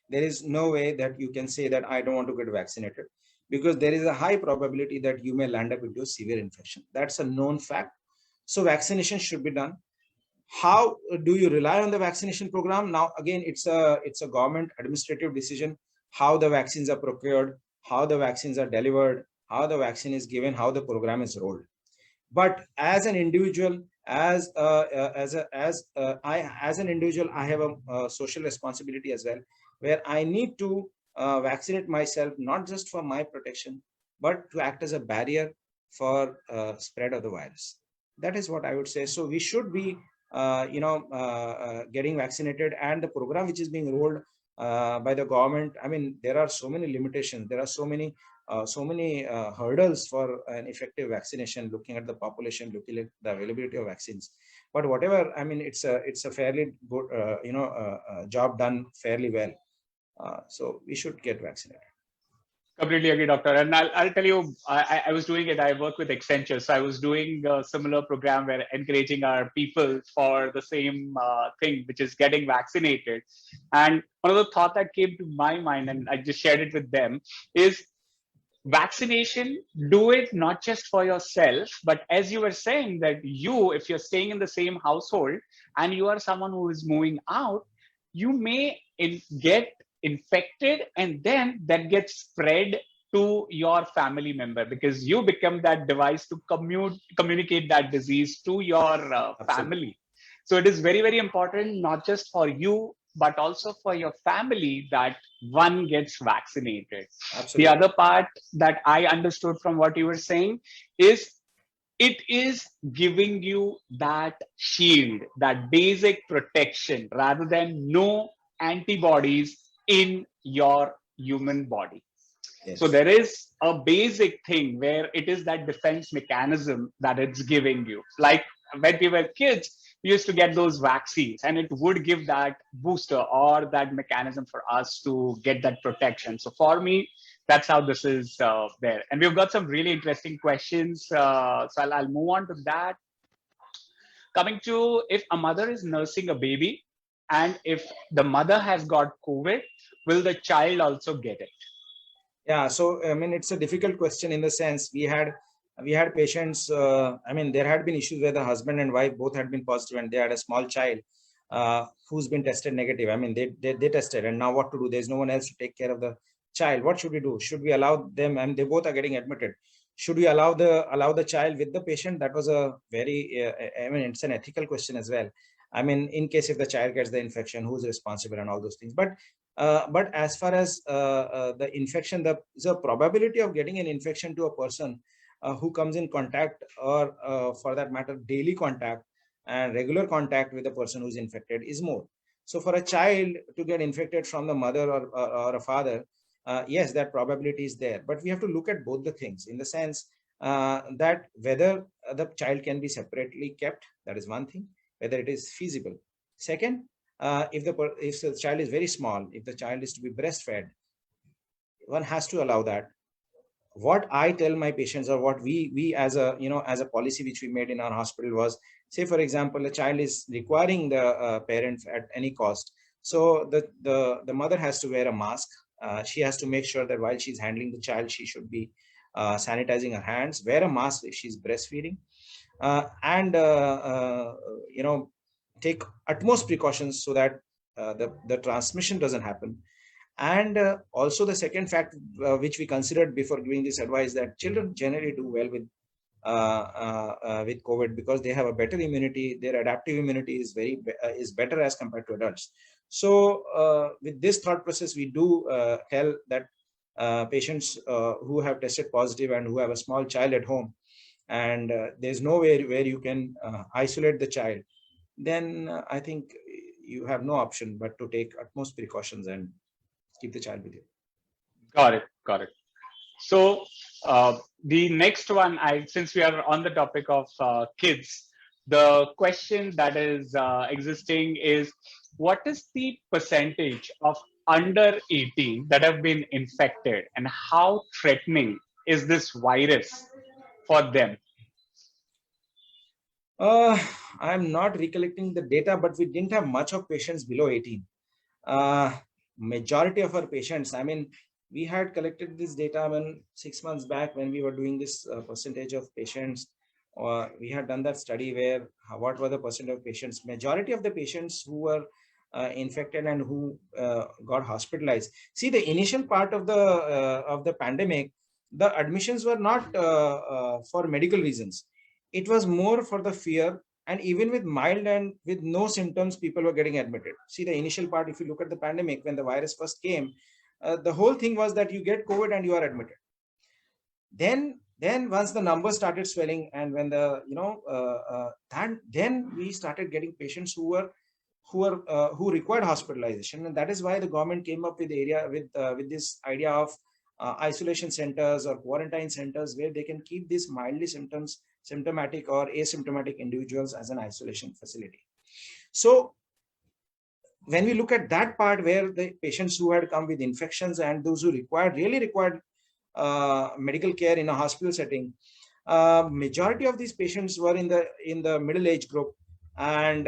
There is no way that you can say that I don't want to get vaccinated, because there is a high probability that you may land up into a severe infection. That's a known fact. So vaccination should be done. How do you rely on the vaccination program? Now, again, it's a government administrative decision, how the vaccines are procured, how the vaccines are delivered, how the vaccine is given, how the program is rolled. But as an individual, as an individual, I have a social responsibility as well, where I need to vaccinate myself, not just for my protection, but to act as a barrier for spread of the virus. That is what I would say. So we should be getting vaccinated, and the program which is being rolled by the government, I mean, there are so many limitations, there are so many hurdles for an effective vaccination, looking at the population, looking at the availability of vaccines. But whatever, I mean, it's a fairly good job done fairly well. So we should get vaccinated. Completely agree, doctor. And I'll tell you, I was doing it. I work with Accenture, so I was doing a similar program where encouraging our people for the same thing, which is getting vaccinated. And one of the thoughts that came to my mind, and I just shared it with them, is vaccination. Do it not just for yourself, but as you were saying, that if you're staying in the same household and you are someone who is moving out, you may get infected, and then that gets spread to your family member, because you become that device to communicate that disease to your family. So it is very, very important, not just for you, but also for your family, that one gets vaccinated. Absolutely. The other part that I understood from what you were saying is it is giving you that shield, that basic protection, rather than no antibodies in your human body. Yes. So there is a basic thing where it is that defense mechanism that it's giving you. Like when we were kids, we used to get those vaccines, and it would give that booster or that mechanism for us to get that protection. So for me, that's how this is there. And we've got some really interesting questions. So I'll move on to that. Coming to, if a mother is nursing a baby, and if the mother has got COVID, will the child also get it? Yeah, so I mean, it's a difficult question in the sense we had patients. I mean, there had been issues where the husband and wife both had been positive, and they had a small child who's been tested negative. I mean, they tested, and now what to do? There's no one else to take care of the child. What should we do? Should we allow them? I mean, they both are getting admitted. Should we allow the child with the patient? That was a very I mean, it's an ethical question as well. I mean, in case if the child gets the infection, who's responsible and all those things. But as far as the infection, the probability of getting an infection to a person who comes in contact, or for that matter, daily contact and regular contact with a person who's infected is more. So for a child to get infected from the mother or a father, yes, that probability is there. But we have to look at both the things, in the sense that whether the child can be separately kept, that is one thing, whether it is feasible. Second, if the child is very small, if the child is to be breastfed, one has to allow that. What I tell my patients, or what we as a policy which we made in our hospital was, say for example, a child is requiring the parent at any cost, so the mother has to wear a mask. She has to make sure that while she's handling the child, she should be sanitizing her hands, wear a mask if she's breastfeeding, and take utmost precautions so that the transmission doesn't happen. And also the second fact which we considered before giving this advice, that children generally do well with COVID, because they have a better immunity. Their adaptive immunity is better as compared to adults. So with this thought process, we do tell that patients who have tested positive and who have a small child at home, and there's nowhere where you can isolate the child, then I think you have no option but to take utmost precautions and keep the child with you. Got it. Got it. So the next one, since we are on the topic of kids, the question that is existing is, what is the percentage of under 18 that have been infected, and how threatening is this virus for them? I'm not recollecting the data, but we didn't have much of patients below 18. Majority of our patients, I mean, we had collected this data when 6 months back when we were doing this percentage of patients. We had done that study where what were the percent of patients. Majority of the patients who were infected and who got hospitalized. See, the initial part of the pandemic, the admissions were not for medical reasons. It was more for the fear, and even with mild and with no symptoms, people were getting admitted. See, the initial part, if you look at the pandemic, when the virus first came, the whole thing was that you get COVID and you are admitted. Then once the numbers started swelling, and when the then we started getting patients who required hospitalization, and that is why the government came up with with this idea of isolation centers or quarantine centers where they can keep these mildly symptomatic or asymptomatic individuals as an isolation facility. So when we look at that part where the patients who had come with infections and those who really required medical care in a hospital setting, majority of these patients were in the middle age group, and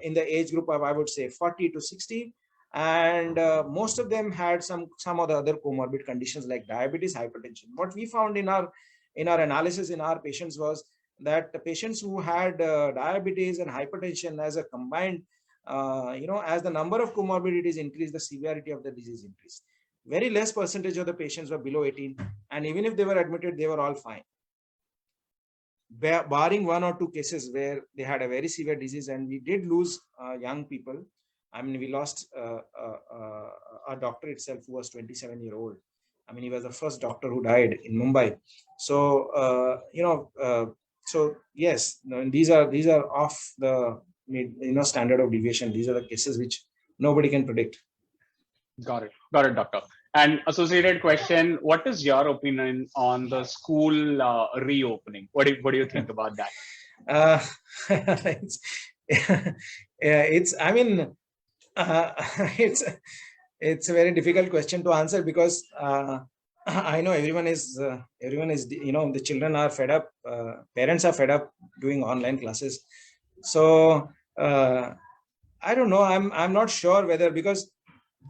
in the age group of, I would say, 40 to 60, and most of them had some of the other comorbid conditions like diabetes, hypertension. What we found in our analysis in our patients was that the patients who had diabetes and hypertension as a combined, as the number of comorbidities increased, the severity of the disease increased. Very less percentage of the patients were below 18, and even if they were admitted, they were all fine, barring 1 or 2 cases where they had a very severe disease. And we did lose young people. I mean, we lost a doctor itself who was 27-year-old. I mean, he was the first doctor who died in Mumbai. So so yes, these are off the standard of deviation. These are the cases which nobody can predict. Got it, doctor. And associated question: what is your opinion on the school reopening? What do you think about that? It's a very difficult question to answer, because I know everyone is the children are fed up, parents are fed up doing online classes. So I don't know. I'm not sure whether, because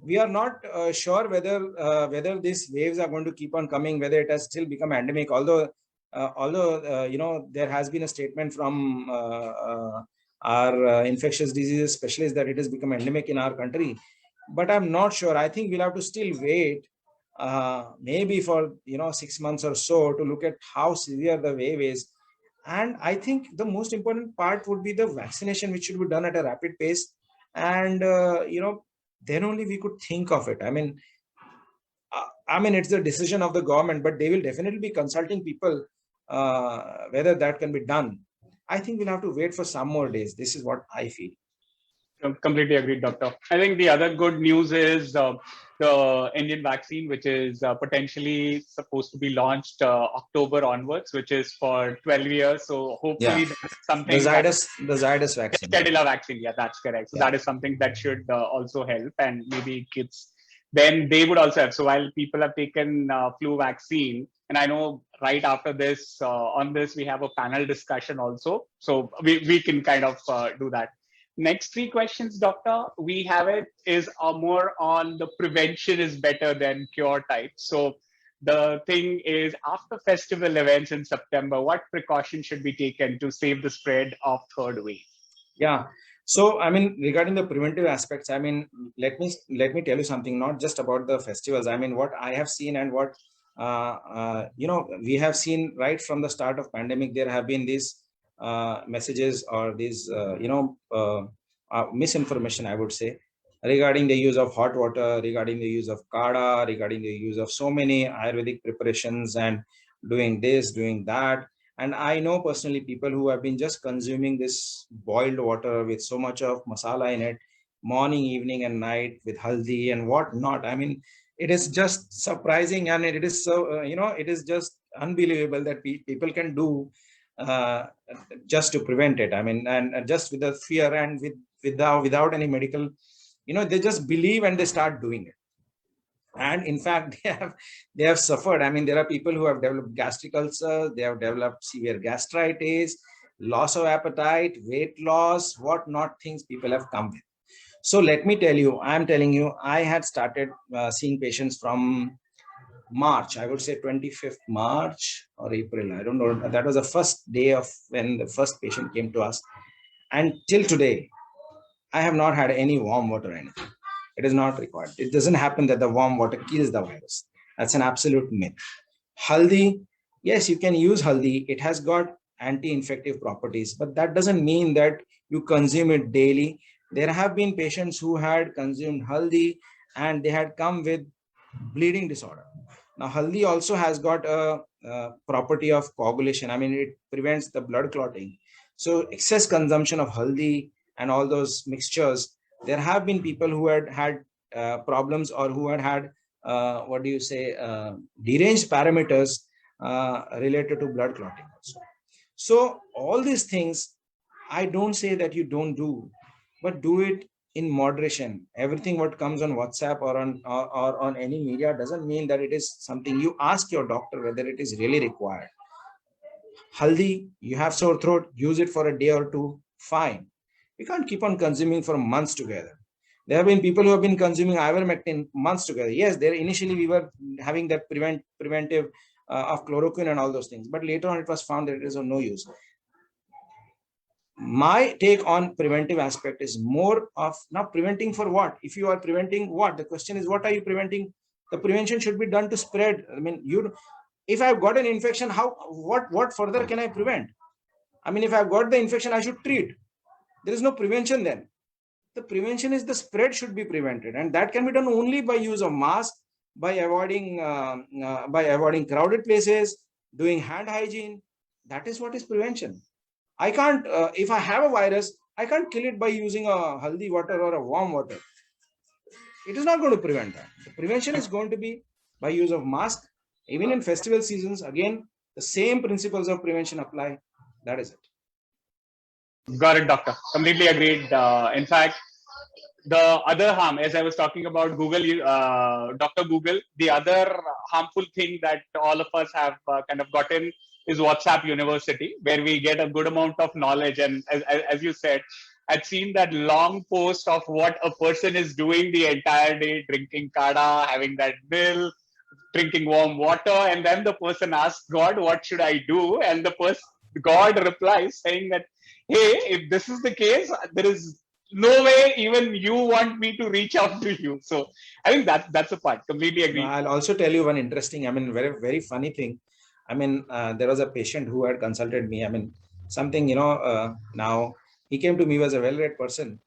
we are not sure whether these waves are going to keep on coming, whether it has still become endemic. Although there has been a statement from our infectious diseases specialists that it has become endemic in our country, but I'm not sure. I think we'll have to still wait, maybe for 6 months or so, to look at how severe the wave is. And I think the most important part would be the vaccination, which should be done at a rapid pace, and then only we could think of it. I mean, it's the decision of the government, but they will definitely be consulting people whether that can be done. I think we'll have to wait for some more days. This is what I feel. Completely agreed, doctor. I think the other good news is the Indian vaccine, which is potentially supposed to be launched October onwards, which is for 12 years. So hopefully that's something. The Zydus vaccine. Cadila vaccine, yeah, that's correct. So that is something that should also help, and maybe kids, then they would also have. So while people have taken flu vaccine, and I know right after this, on this, we have a panel discussion also. So we can kind of do that. Next 3 questions, doctor, we have it is more on the prevention is better than cure type. So the thing is, after festival events in September, what precautions should be taken to save the spread of third wave? Yeah. So, I mean, regarding the preventive aspects, I mean, let me tell you something, not just about the festivals. I mean, what I have seen and what, we have seen right from the start of pandemic, there have been these messages or these, misinformation, I would say, regarding the use of hot water, regarding the use of kada, regarding the use of so many Ayurvedic preparations and doing this, doing that. And I know personally people who have been just consuming this boiled water with so much of masala in it, morning, evening, and night with haldi and whatnot. I mean, it is just surprising, and it is so, it is just unbelievable that people can do uh, just to prevent it. I mean, and just with the fear and without any medical, they just believe and they start doing it. And in fact, they have suffered. I mean, there are people who have developed gastric ulcer, they have developed severe gastritis, loss of appetite, weight loss, what not things people have come with. So let me tell you, I'm telling you, I had started seeing patients from March, I would say 25th March or April. I don't know. That was the first day of when the first patient came to us. And till today, I have not had any warm water or anything. It is not required. It doesn't happen that the warm water kills the virus. That's an absolute myth. Haldi, yes, you can use haldi. It has got anti-infective properties, but that doesn't mean that you consume it daily. There have been patients who had consumed haldi and they had come with bleeding disorder. Now, haldi also has got a property of coagulation. I mean, it prevents the blood clotting. So excess consumption of haldi and all those mixtures, there have been people who had problems or who had deranged parameters related to blood clotting also. So all these things, I don't say that you don't do, but do it in moderation. Everything what comes on WhatsApp or on any media doesn't mean that it is something. You ask your doctor whether it is really required. Haldi, you have sore throat, use it for a day or two, fine. We can't keep on consuming for months together. There have been people who have been consuming ivermectin months together. Yes, there initially we were having that preventive of chloroquine and all those things, but later on it was found that it is of no use. My take on preventive aspect is more of not preventing for what. If you are preventing what, the question is, what are you preventing? The prevention should be done to spread. I mean, if I've got an infection, what further can I prevent? I mean, if I've got the infection, I should treat. There is no prevention then. The prevention is the spread should be prevented, and that can be done only by use of mask, by avoiding crowded places, doing hand hygiene. That is what is prevention. I can't, if I have a virus, I can't kill it by using a haldi water or a warm water. It is not going to prevent that. The prevention is going to be by use of mask. Even in festival seasons, again, the same principles of prevention apply. That is it. Got it, doctor. Completely agreed. In fact, the other harm, as I was talking about Google, Dr. Google, the other harmful thing that all of us have kind of gotten is WhatsApp University, where we get a good amount of knowledge. And as you said, I'd seen that long post of what a person is doing the entire day, drinking kada, having that milk, drinking warm water, and then the person asks God, what should I do? And God replies saying that, hey, if this is the case, there is no way even you want me to reach out to you. So I think that's a part. Completely agree. I'll also tell you one interesting, very, very funny thing. There was a patient who had consulted me. Something, now he came to me as a well-read person.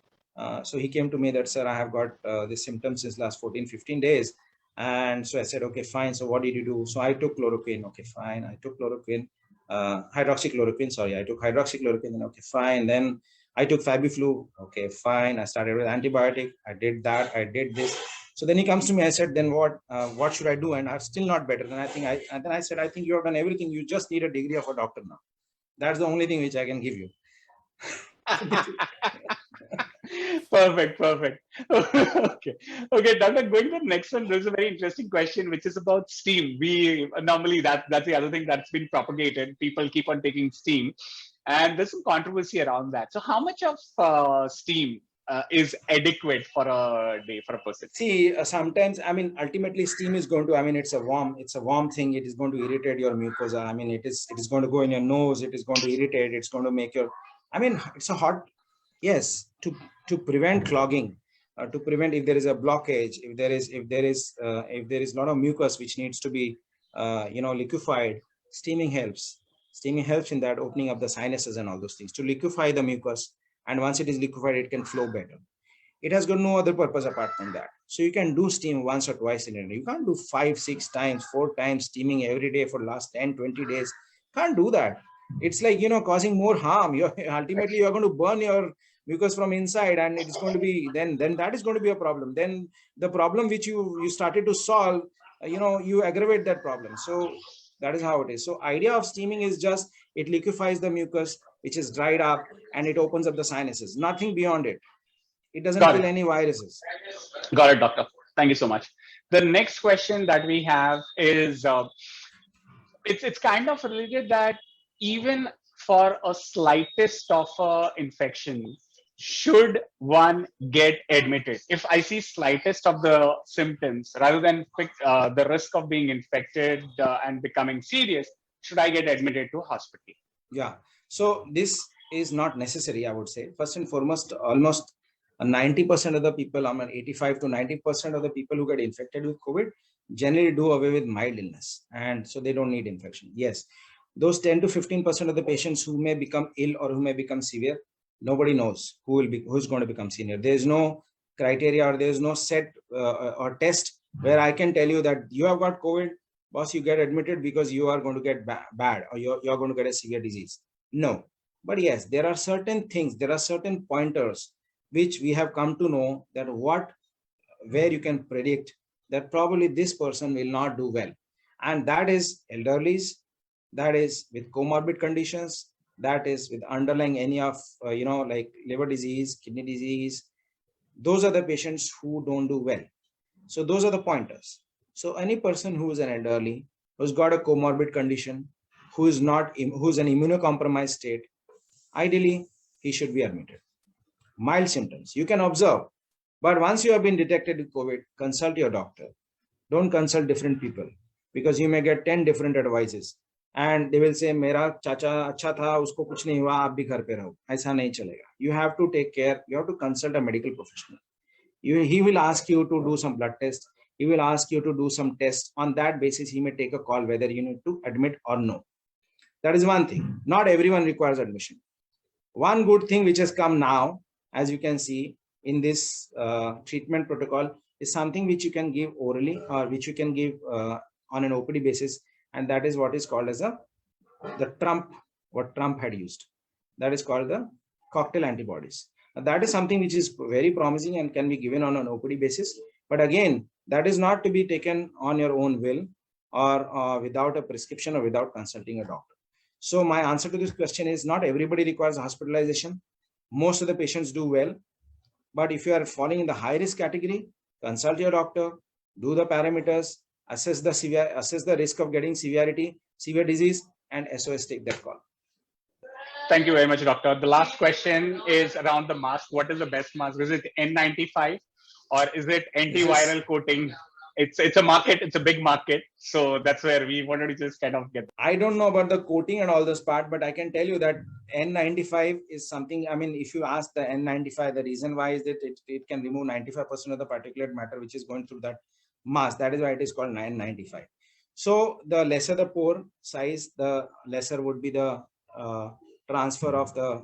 So he came to me that, sir, I have got this symptom since last 14, 15 days. And so I said, okay, fine. So what did you do? So I took chloroquine. Okay, fine. I took chloroquine, hydroxychloroquine. Sorry, I took hydroxychloroquine. Then okay, fine. Then I took Fabiflu. Okay, fine. I started with antibiotic. I did that. I did this. So then he comes to me. I said, then what should I do? And I'm still not better. Then I said, I think you have done everything. You just need a degree of a doctor now. That's the only thing which I can give you. Perfect. Okay, Doctor, going to the next one, there's a very interesting question, which is about steam. We normally, that's the other thing that's been propagated. People keep on taking steam, and there's some controversy around that. So how much of steam is adequate for a day for a person? See, sometimes, ultimately steam is going to, it's a warm thing. It is going to irritate your mucosa. It is going to go in your nose. It is going to irritate. It's going to make your, it's a hot, yes, to prevent clogging, to prevent if there is a blockage, if there is a lot of mucus which needs to be, liquefied, steaming helps. Steaming helps in that, opening up the sinuses and all those things to liquefy the mucus. And once it is liquefied, it can flow better. It has got no other purpose apart from that. So you can do steam once or twice in a day. You can't do 5, 6 times, 4 times steaming every day for last 10, 20 days. Can't do that. It's like, causing more harm. Ultimately you're going to burn your mucus from inside, and it's going to be, then that is going to be a problem. Then the problem which you started to solve, you aggravate that problem. So that is how it is. So idea of steaming is just, it liquefies the mucus which is dried up, and it opens up the sinuses. Nothing beyond it. It doesn't Got kill it. any viruses. Got it, doctor. Thank you so much. The next question that we have is, it's kind of related, that even for a slightest of infection, should one get admitted? If I see slightest of the symptoms, rather than the risk of being infected and becoming serious, should I get admitted to hospital? Yeah. So this is not necessary, I would say. First and foremost, almost 90% of the people, 85 to 90% of the people who get infected with COVID generally do away with mild illness, and so they don't need infection. Yes, those 10 to 15% of the patients who may become ill or who may become severe, nobody knows who's going to become senior. There's no criteria, or there's no set or test where I can tell you that you have got COVID, boss, you get admitted because you are going to get bad, or you're going to get a severe disease. No. But yes, there are certain things, there are certain pointers which we have come to know, that where you can predict that probably this person will not do well. And that is elderlies, that is with comorbid conditions, that is with underlying any of, like liver disease, kidney disease. Those are the patients who don't do well. So those are the pointers. So any person who is an elderly, who's got a comorbid condition, who's an immunocompromised state, ideally he should be admitted. Mild symptoms you can observe, but once you have been detected with COVID, consult your doctor. Don't consult different people, because you may get 10 different advices, and they will say, "Mera chacha acha tha, usko kuch nahi hua, aap bhi ghar pe raho." Aisa nahi chalega. You have to take care. You have to consult a medical professional. He will ask you to do some blood tests. He will ask you to do some tests. On that basis, he may take a call whether you need to admit or no. That is one thing. Not everyone requires admission. One good thing which has come now, as you can see in this treatment protocol, is something which you can give orally, or which you can give on an OPD basis, and that is what is called as what Trump had used. That is called the cocktail antibodies. Now, that is something which is very promising and can be given on an OPD basis. But again, that is not to be taken on your own will, or without a prescription, or without consulting a doctor. So my answer to this question is, not everybody requires hospitalization. Most of the patients do well. But if you are falling in the high risk category, consult your doctor, do the parameters, assess the risk of getting severe disease, and SOS take that call. Thank you very much, doctor. The last question is around the mask. What is the best mask? Is it N95 or is it antiviral coating? It's a market, it's a big market. So that's where we wanted to just kind of get. I don't know about the coating and all this part, but I can tell you that N95 is something, if you ask the N95, the reason why is that it can remove 95% of the particulate matter which is going through that mask. That is why it is called N95. So the lesser the pore size, the lesser would be the transfer of the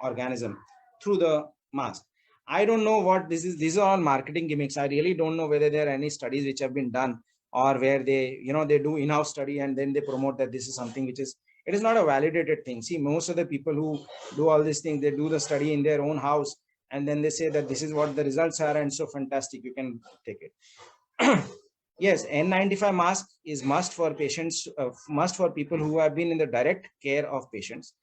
organism through the mask. I don't know what this is. These are all marketing gimmicks. I really don't know whether there are any studies which have been done, or where they, they do in-house study and then they promote that this is something which is, it is not a validated thing. See, most of the people who do all these things, they do the study in their own house, and then they say that this is what the results are, and so fantastic, you can take it. Yes, N95 mask is must for patients, must for people who have been in the direct care of patients,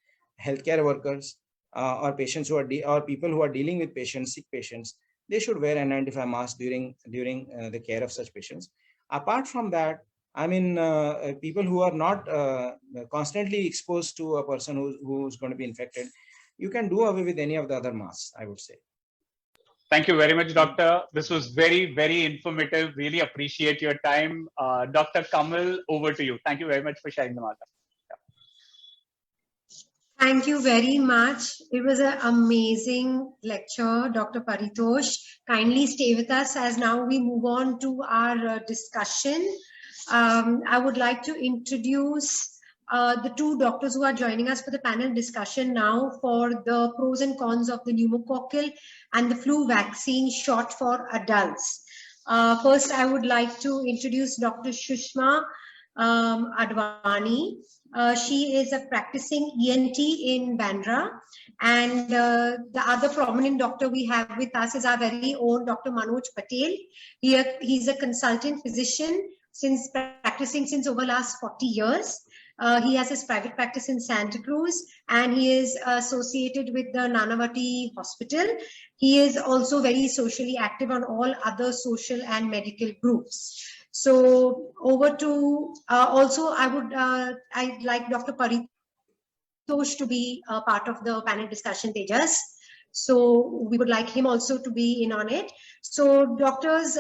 healthcare workers, or patients who are or people who are dealing with patients, sick patients. They should wear N95 mask during the care of such patients. Apart from that, people who are not constantly exposed to a person who's going to be infected, you can do away with any of the other masks, I would say. Thank you very much, doctor. This was very, very informative. Really appreciate your time. Dr. Kamal, over to you. Thank you very much for sharing the matter. Thank you very much. It was an amazing lecture, Dr. Paritosh. Kindly stay with us as now we move on to our discussion. I would like to introduce the two doctors who are joining us for the panel discussion now for the pros and cons of the pneumococcal and the flu vaccine shot for adults. First, I would like to introduce Dr. Sushma Advani. She is a practicing ENT in Bandra. And the other prominent doctor we have with us is our very own Dr. Manoj Patel. He's a consultant physician practicing since over last 40 years. He has his private practice in Santa Cruz, and he is associated with the Nanavati Hospital. He is also very socially active on all other social and medical groups. So over to, also I'd like Dr. Paritosh to be a part of the panel discussion, Tejas. So we would like him also to be in on it. So doctors,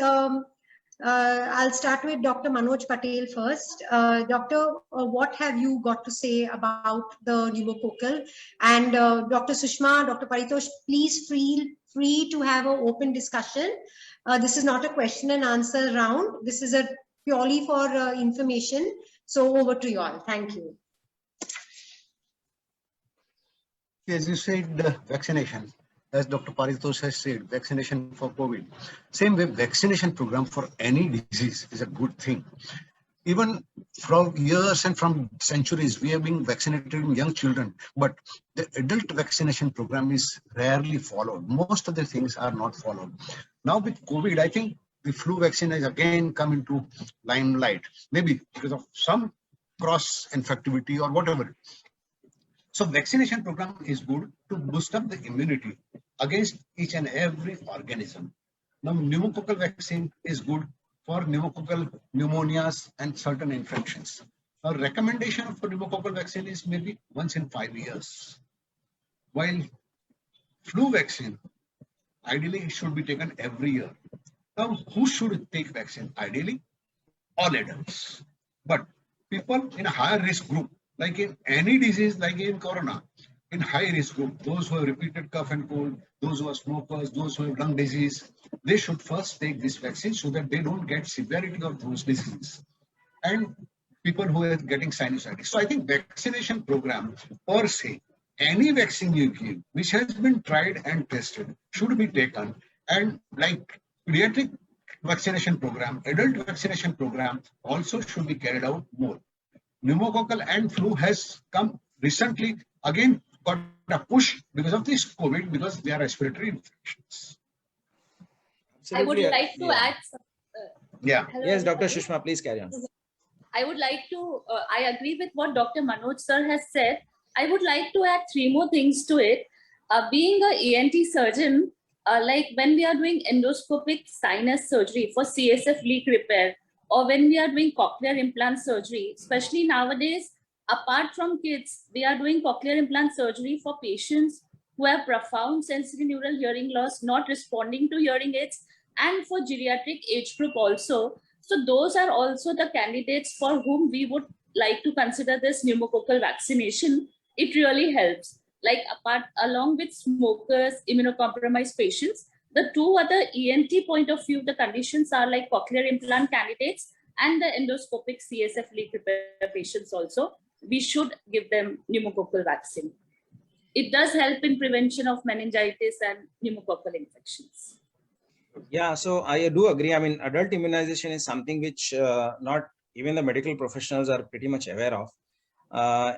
I'll start with Dr. Manoj Patel first. Doctor, what have you got to say about the pneumococcal? And Dr. Sushma, Dr. Paritosh, please feel free to have an open discussion. This is not a question and answer round. This is a purely for information. So over to you all. Thank you. As you said, vaccination. As Dr. Paritosh has said, vaccination for COVID. Same way, vaccination program for any disease is a good thing. Even from years and from centuries, we have been vaccinating young children, but the adult vaccination program is rarely followed. Most of the things are not followed. Now with COVID, I think the flu vaccine has again come into limelight, maybe because of some cross-infectivity or whatever. So vaccination program is good to boost up the immunity against each and every organism. Now pneumococcal vaccine is good for pneumococcal pneumonias and certain infections. A recommendation for pneumococcal vaccine is maybe once in 5 years. While flu vaccine, ideally it should be taken every year. Now who should take vaccine? Ideally, all adults. But people in a higher risk group, like in any disease, like in corona, in high risk group, those who have repeated cough and cold, those who are smokers, those who have lung disease, they should first take this vaccine so that they don't get severity of those diseases. And people who are getting sinusitis. So I think vaccination program per se, any vaccine you give, which has been tried and tested, should be taken. And like pediatric vaccination program, adult vaccination program also should be carried out more. Pneumococcal and flu has come recently, again got a push because of this COVID, because they are respiratory infections. I would like to add some, Hello. Yes, Dr. Sushma, please carry on. I would like to, I agree with what Dr. Manoj sir has said. I would like to add 3 more things to it. Being an ENT surgeon, like when we are doing endoscopic sinus surgery for CSF leak repair, or when we are doing cochlear implant surgery, especially nowadays, apart from kids, we are doing cochlear implant surgery for patients who have profound sensory neural hearing loss, not responding to hearing aids, and for geriatric age group also. So those are also the candidates for whom we would like to consider this pneumococcal vaccination. It really helps. Like along with smokers, immunocompromised patients, the 2 other ENT point of view, the conditions are like cochlear implant candidates and the endoscopic CSF leak repair patients also. We should give them pneumococcal vaccine. It does help in prevention of meningitis and pneumococcal infections. Yeah, so I do agree. I mean, adult immunization is something which not even the medical professionals are pretty much aware of.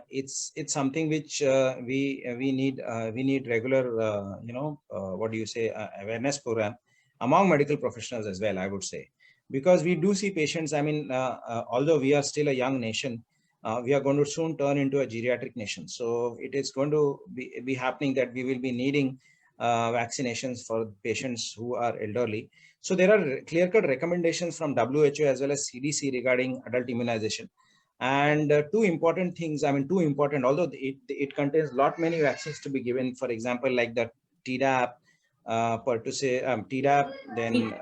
It's something which we need regular awareness program among medical professionals as well, I would say, because we do see patients. I mean, although we are still a young nation, we are going to soon turn into a geriatric nation. So it is going to be happening that we will be needing vaccinations for patients who are elderly. So there are clear-cut recommendations from WHO as well as CDC regarding adult immunization. And 2 important things, I mean, 2 important, although it contains many vaccines to be given, for example, like the Tdap, Tdap, then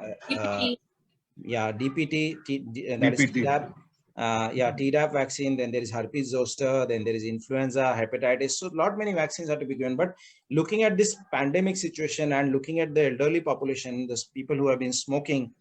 DPT, that is Tdap. Tdap vaccine, then there is herpes zoster, then there is influenza, hepatitis. So many vaccines are to be given. But looking at this pandemic situation and looking at the elderly population, the people who have been smoking,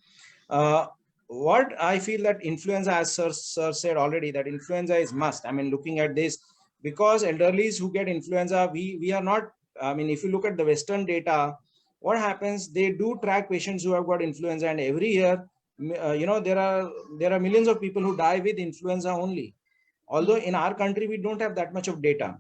what I feel that influenza, as sir said already, that influenza is must. I mean, looking at this, because elderlies who get influenza, we are not, I mean, if you look at the Western data, what happens, they do track patients who have got influenza, and every year there are millions of people who die with influenza only. Although in our country, we don't have that much of data.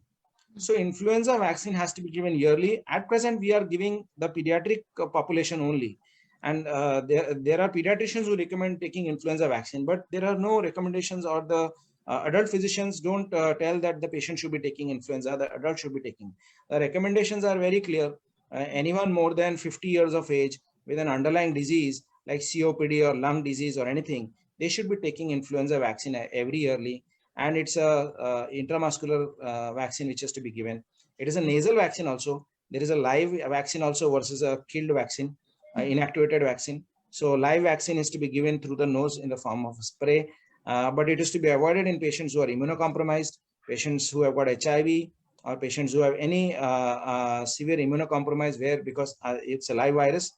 So influenza vaccine has to be given yearly. At present, we are giving the pediatric population only. And there are pediatricians who recommend taking influenza vaccine, but there are no recommendations, or the adult physicians don't tell that the patient should be taking influenza, the adult should be taking. The recommendations are very clear. Anyone more than 50 years of age with an underlying disease like COPD or lung disease or anything, they should be taking influenza vaccine every yearly. And it's a intramuscular vaccine which has to be given. It is a nasal vaccine also. There is a live vaccine also versus a killed vaccine, inactivated vaccine. So live vaccine is to be given through the nose in the form of a spray, but it is to be avoided in patients who are immunocompromised, patients who have got HIV, or patients who have any severe immunocompromise, where because it's a live virus.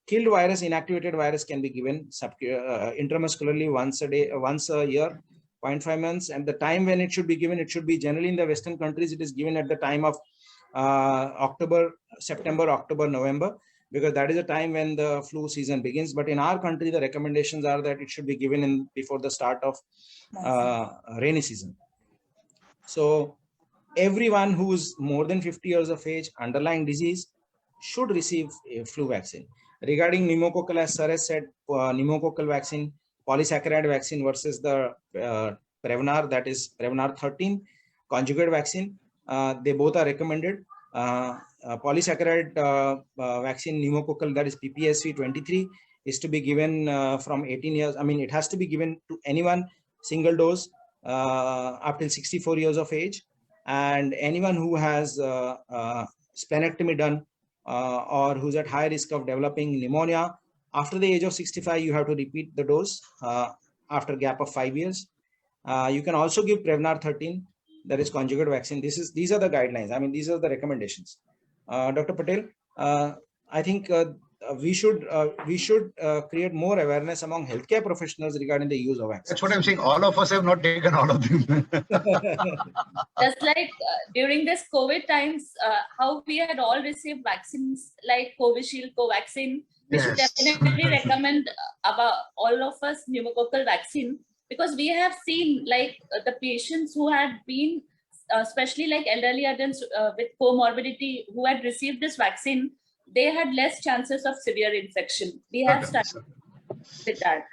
Killed virus, inactivated virus can be given intramuscularly once a year. 0.5 months, and the time when it should be given, it should be generally in the Western countries, it is given at the time of September, October, November, because that is the time when the flu season begins. But in our country, the recommendations are that it should be given before the start of rainy season. So everyone who's more than 50 years of age, underlying disease, should receive a flu vaccine. Regarding pneumococcal, as Sir has said, pneumococcal vaccine, polysaccharide vaccine versus the Prevnar, that is Prevnar 13 conjugate vaccine, they both are recommended. Polysaccharide vaccine pneumococcal, that is PPSV 23, is to be given from 18 years. I mean, it has to be given to anyone, single dose, up till 64 years of age, and anyone who has splenectomy done or who's at high risk of developing pneumonia. After the age of 65, you have to repeat the dose after a gap of 5 years. You can also give Prevnar 13, that is conjugate vaccine. These are the guidelines. I mean, these are the recommendations. Dr. Patel, I think we should create more awareness among healthcare professionals regarding the use of vaccines. That's what I'm saying. All of us have not taken all of them. Just like during this COVID times, how we had all received vaccines like Covishield, Covaxin. We should definitely recommend about all of us pneumococcal vaccine, because we have seen like the patients who had been, especially like elderly adults with comorbidity who had received this vaccine, they had less chances of severe infection. We have started with that.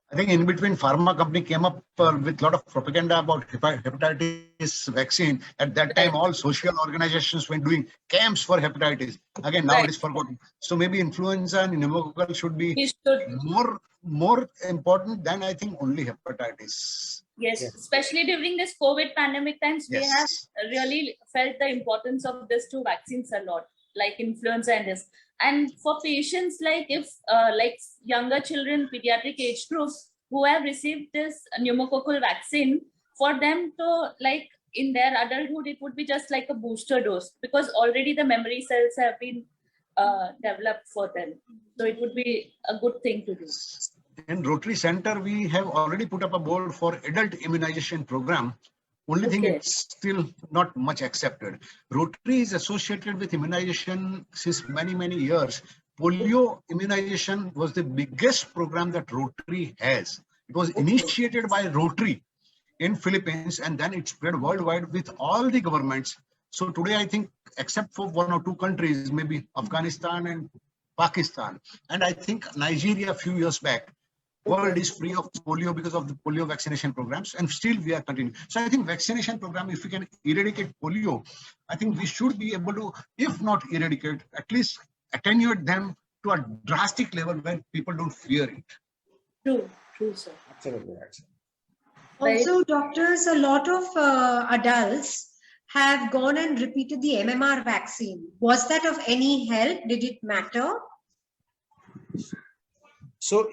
I think in between, pharma company came up with a lot of propaganda about hepatitis vaccine. At that time, all social organizations were doing camps for hepatitis. Again, now it is forgotten. So maybe influenza and pneumococcal should be more important than, I think, only hepatitis. Yes, especially during this COVID pandemic times, we have really felt the importance of these two vaccines a lot, like influenza and this. And for patients like like younger children, pediatric age groups who have received this pneumococcal vaccine, for them to like in their adulthood, it would be just like a booster dose, because already the memory cells have been developed for them. So it would be a good thing to do. In Rotary Center, we have already put up a board for adult immunization program. Only thing, it's still not much accepted. Rotary is associated with immunization since many, many years. Polio immunization was the biggest program that Rotary has. It was initiated by Rotary in Philippines, and then it spread worldwide with all the governments. So today, I think, except for 1 or 2 countries, maybe Afghanistan and Pakistan, and I think Nigeria a few years back, world is free of polio because of the polio vaccination programs, and still we are continuing. So I think vaccination program, if we can eradicate polio, I think we should be able to, if not eradicate, at least attenuate them to a drastic level where people don't fear it. True, sir. Absolutely. Also, doctors, a lot of adults have gone and repeated the MMR vaccine. Was that of any help? Did it matter? So,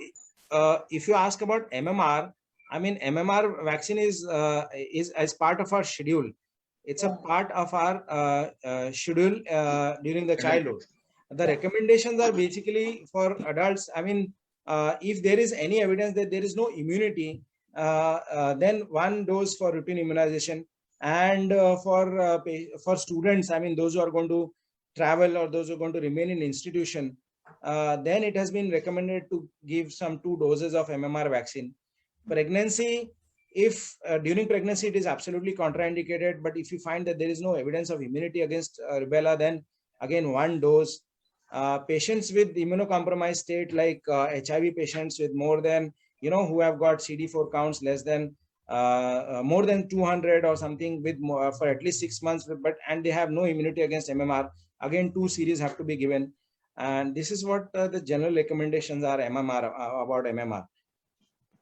if you ask about MMR, I mean, MMR vaccine is as part of our schedule. It's a part of our schedule during the childhood. The recommendations are basically for adults. I mean, if there is any evidence that there is no immunity, then 1 dose for routine immunization, and for students, I mean, those who are going to travel or those who are going to remain in institution, then it has been recommended to give some 2 doses of MMR vaccine. Pregnancy, if during pregnancy it is absolutely contraindicated, but if you find that there is no evidence of immunity against rubella, then again 1 dose. Patients with immunocompromised state like HIV patients with more than, who have got CD4 counts less than more than 200 or something with more, for at least 6 months, and they have no immunity against MMR, again 2 series have to be given. And this is what the general recommendations are about MMR.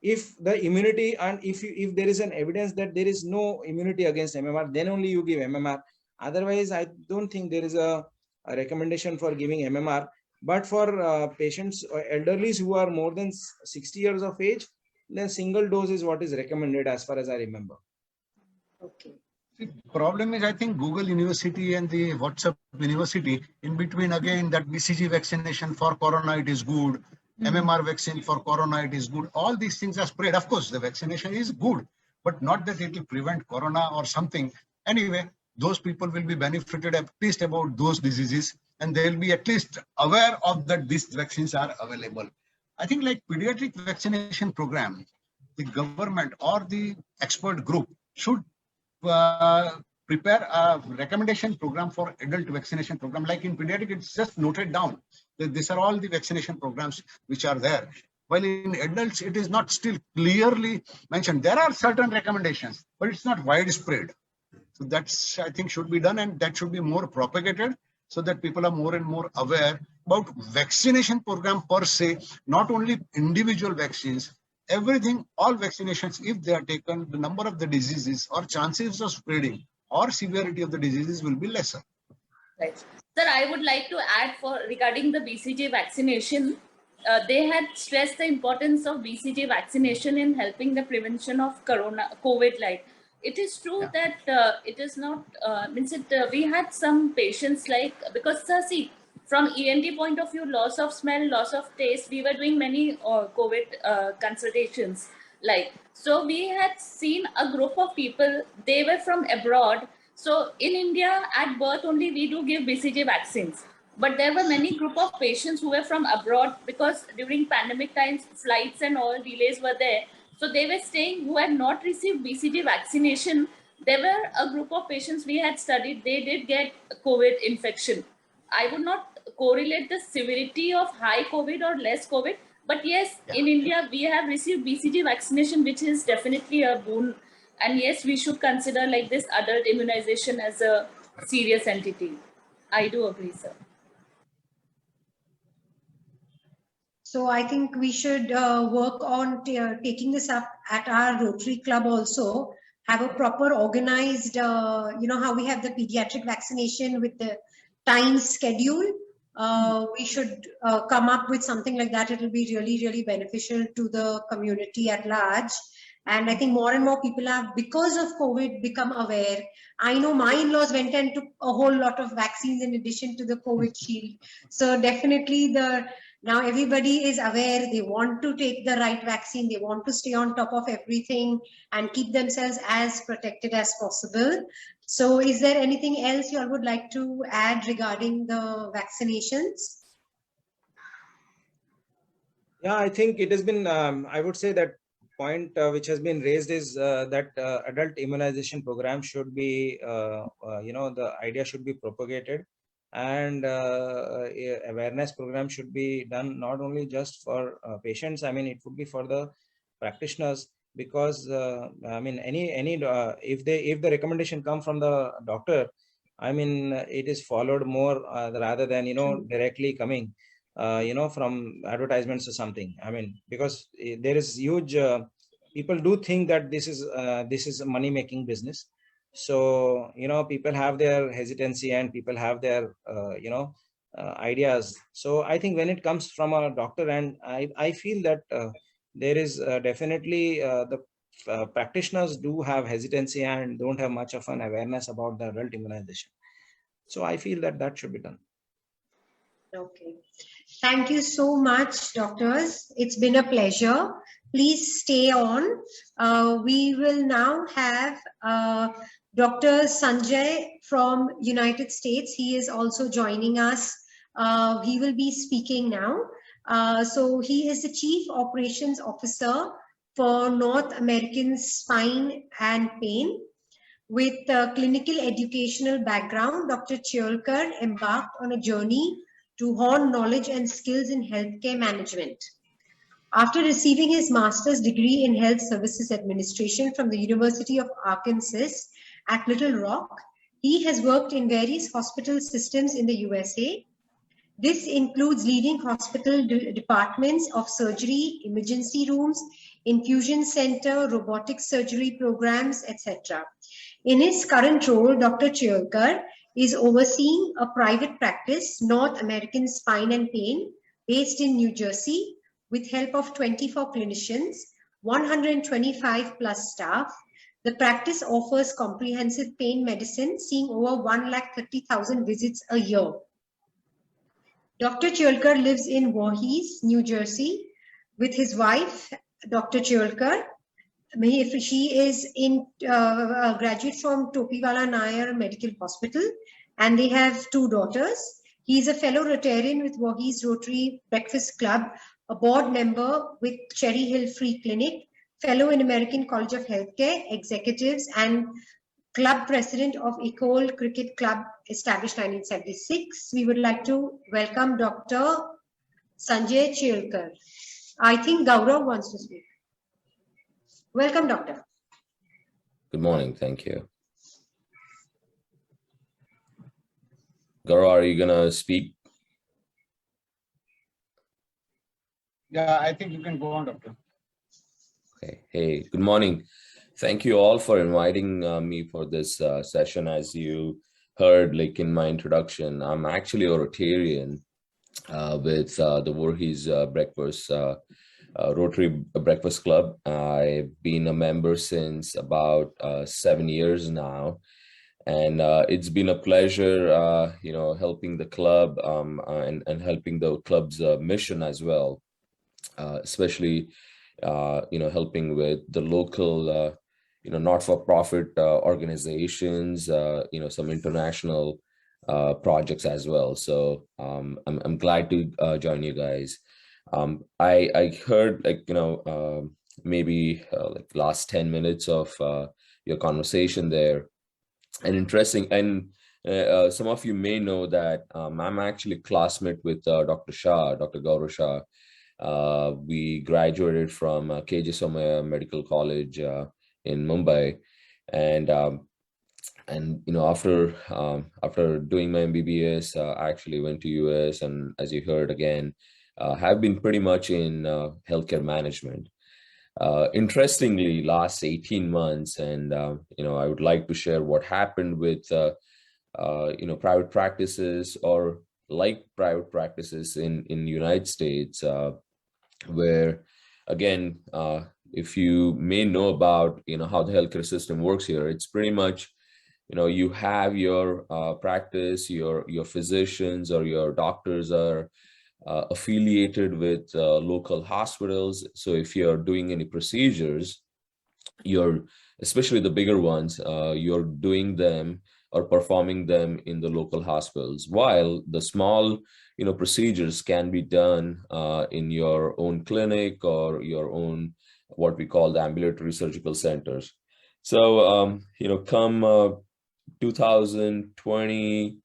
If the immunity, and if there is an evidence that there is no immunity against MMR, then only you give MMR. Otherwise, I don't think there is a recommendation for giving MMR. But for patients, elderlies who are more than 60 years of age, then single dose is what is recommended as far as I remember. Okay. The problem is, I think Google University and the WhatsApp University, in between again, that BCG vaccination for corona, it is good. MMR vaccine for corona, it is good. All these things are spread. Of course, the vaccination is good, but not that it will prevent corona or something. Anyway, those people will be benefited at least about those diseases, and they will be at least aware of that these vaccines are available. I think like pediatric vaccination program, the government or the expert group should prepare a recommendation program for adult vaccination program. Like in pediatric, it's just noted down that these are all the vaccination programs which are there. While in adults, it is not still clearly mentioned. There are certain recommendations, but it's not widespread. So that's, I think, should be done, and that should be more propagated so that people are more and more aware about vaccination program per se, not only individual vaccines, everything, all vaccinations, if they are taken, the number of the diseases or chances of spreading or severity of the diseases will be lesser. Right. Sir, I would like to add regarding the BCG vaccination, they had stressed the importance of BCG vaccination in helping the prevention of COVID. Like, it is true that it is not, we had some patients because see, from ENT point of view, loss of smell, loss of taste, we were doing many COVID consultations. So we had seen a group of people, they were from abroad. So in India, at birth only, we do give BCG vaccines. But there were many group of patients who were from abroad because during pandemic times, flights and all delays were there. So they were staying who had not received BCG vaccination. There were a group of patients we had studied, they did get COVID infection. I would not correlate the severity of high COVID or less COVID. But yes, in India, we have received BCG vaccination, which is definitely a boon. And yes, we should consider like this adult immunization as a serious entity. I do agree, sir. So I think we should work on taking this up at our Rotary Club also, have a proper organized, how we have the pediatric vaccination with the time schedule. We should come up with something like that. It will be really, really beneficial to the community at large. And I think more and more people have, because of COVID, become aware. I know my in-laws went and took a whole lot of vaccines in addition to the COVID shield. So definitely now everybody is aware. They want to take the right vaccine. They want to stay on top of everything and keep themselves as protected as possible. So is there anything else you all would like to add regarding the vaccinations? Yeah, I think it has been, I would say that point which has been raised is that adult immunization program should be, the idea should be propagated, and awareness program should be done not only just for patients. I mean, it would be for the practitioners, because I mean, if the recommendation come from the doctor, I mean, it is followed more rather than directly coming from advertisements or something. I mean, because there is huge people do think that this is a money making business. So people have their hesitancy and people have their ideas. So I think when it comes from a doctor, and I feel that there is definitely the practitioners do have hesitancy and don't have much of an awareness about the adult immunization. So I feel that should be done. Okay. Thank you so much, doctors. It's been a pleasure. Please stay on. We will now have Dr. Sanjay from United States. He is also joining us He will be speaking now. So he is the Chief Operations Officer for North American Spine and Pain. With a clinical educational background, Dr. Chiolkar embarked on a journey to hone knowledge and skills in healthcare management. After receiving his master's degree in health services administration from the University of Arkansas at Little Rock, he has worked in various hospital systems in the USA. This includes leading hospital departments of surgery, emergency rooms, infusion center, robotic surgery programs, etc. In his current role, Dr. Chiolkar is overseeing a private practice, North American Spine and Pain, based in New Jersey, with help of 24 clinicians, 125 plus staff. The practice offers comprehensive pain medicine, seeing over 130,000 visits a year. Dr. Chiolkar lives in Voorhees, New Jersey, with his wife, Dr. Chiolkar. She is a graduate from Topiwala Nair Medical Hospital, and they have 2 daughters. He is a fellow Rotarian with Voorhees Rotary Breakfast Club, a board member with Cherry Hill Free Clinic, fellow in American College of Healthcare Executives, and club president of Ecole Cricket Club, established 1976. We would like to welcome Dr. Sanjay Chiolkar. I think Gaurav wants to speak. Welcome, Doctor. Good morning. Thank you. Gaurav, are you going to speak? Yeah, I think you can go on, Doctor. Okay. Hey, good morning. Thank you all for inviting me for this session. As you heard, like in my introduction, I'm actually a Rotarian with the Voorhees Rotary Breakfast Club. I've been a member since about 7 years now, and it's been a pleasure, helping the club and helping the club's mission as well, especially, helping with the local, not-for-profit organizations, some international projects as well. So I'm glad to join you guys. I heard maybe like last 10 minutes of your conversation there, and interesting. And some of you may know that I'm actually classmate with Dr. Shah, Dr. Gaurav Shah. We graduated from KJ Somaiya Medical College in Mumbai, and after doing my MBBS, I actually went to US, and as you heard again, have been pretty much in healthcare management. Interestingly, last 18 months, and I would like to share what happened with private practices, or like private practices in the United States, where again, if you may know about how the healthcare system works here, it's pretty much you have your practice, your physicians or your doctors are affiliated with local hospitals. So if you're doing any procedures, especially the bigger ones, you're doing them or performing them in the local hospitals, while the small procedures can be done in your own clinic or your own, what we call the ambulatory surgical centers. So come 2020,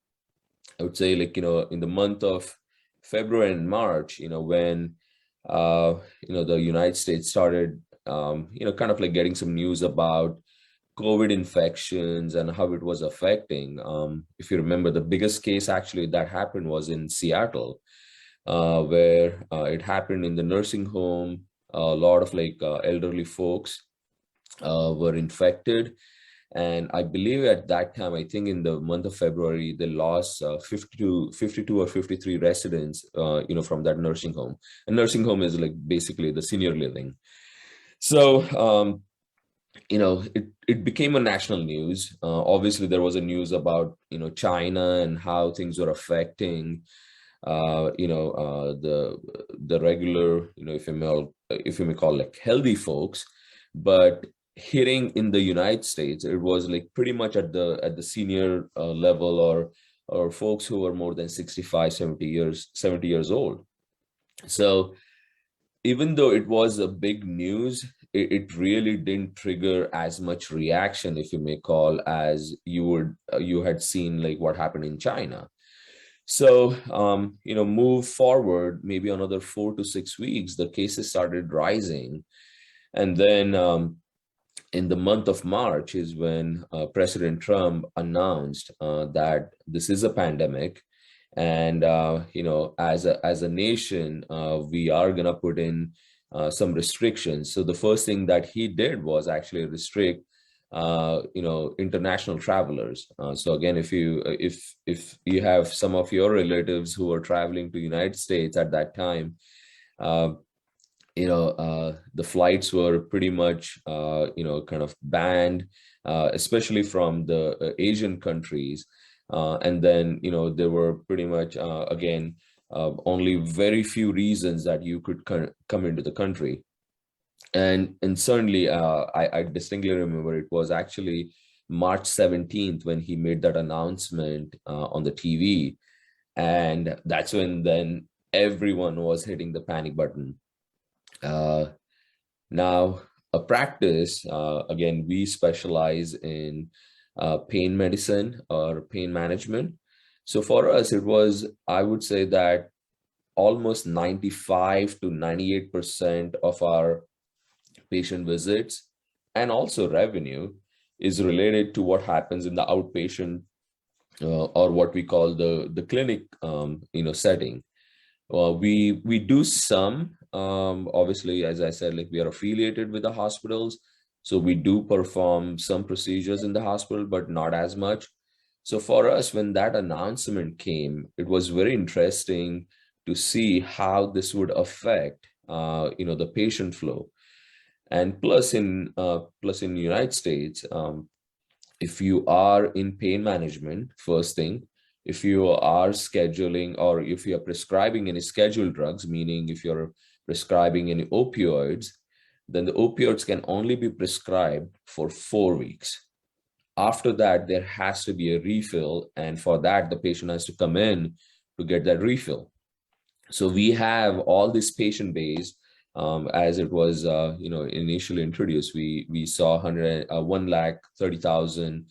I would say, in the month of February and March, when the United States started kind of like getting some news about COVID infections and how it was affecting. If you remember, the biggest case actually that happened was in Seattle, where it happened in the nursing home. A lot of elderly folks were infected. And I believe at that time, I think in the month of February, they lost 52 or 53 residents, from that nursing home. A nursing home is basically the senior living. So, it became a national news. Obviously, there was a news about, China and how things were affecting, the regular, if you may call healthy folks, but hitting in the United States, it was pretty much at the senior level, or or folks who were more than 65, 70 years old. So even though it was a big news, it really didn't trigger as much reaction, if you may call, as you had seen like what happened in China. So, move forward, maybe another 4 to 6 weeks, the cases started rising. And then in the month of March is when President Trump announced that this is a pandemic. And, as a nation, we are going to put in some restrictions. So the first thing that he did was actually restrict international travelers. So again, if you have some of your relatives who are traveling to United States at that time, the flights were pretty much kind of banned, especially from the Asian countries. And then there were pretty much again only very few reasons that you could come into the country. And certainly, I distinctly remember it was actually March 17th when he made that announcement on the TV. And that's when then everyone was hitting the panic button. Now, a practice, again, we specialize in pain medicine or pain management. So for us, it was, I would say that almost 95 to 98% of our patient visits and also revenue is related to what happens in the outpatient or what we call the clinic setting. We do some obviously, as I said, like we are affiliated with the hospitals, so we do perform some procedures in the hospital, but not as much. So for us, when that announcement came, it was very interesting to see how this would affect the patient flow. And plus in the United States, if you are in pain management, first thing, if you are scheduling or if you are prescribing any scheduled drugs, meaning if you're prescribing any opioids, then the opioids can only be prescribed for 4 weeks. After that, there has to be a refill. And for that, the patient has to come in to get that refill. So we have all this patient base. As it was, initially introduced, we saw 130,000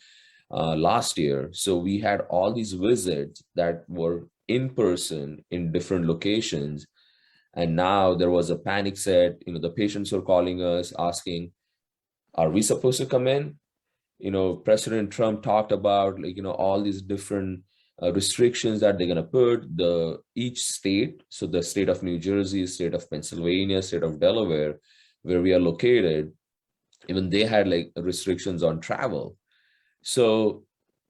last year. So we had all these visits that were in person in different locations. And now there was a panic set. The patients were calling us asking, are we supposed to come in? President Trump talked about all these different restrictions that they're going to put each state. So the state of New Jersey, state of Pennsylvania, state of Delaware, where we are located, even they had like restrictions on travel. So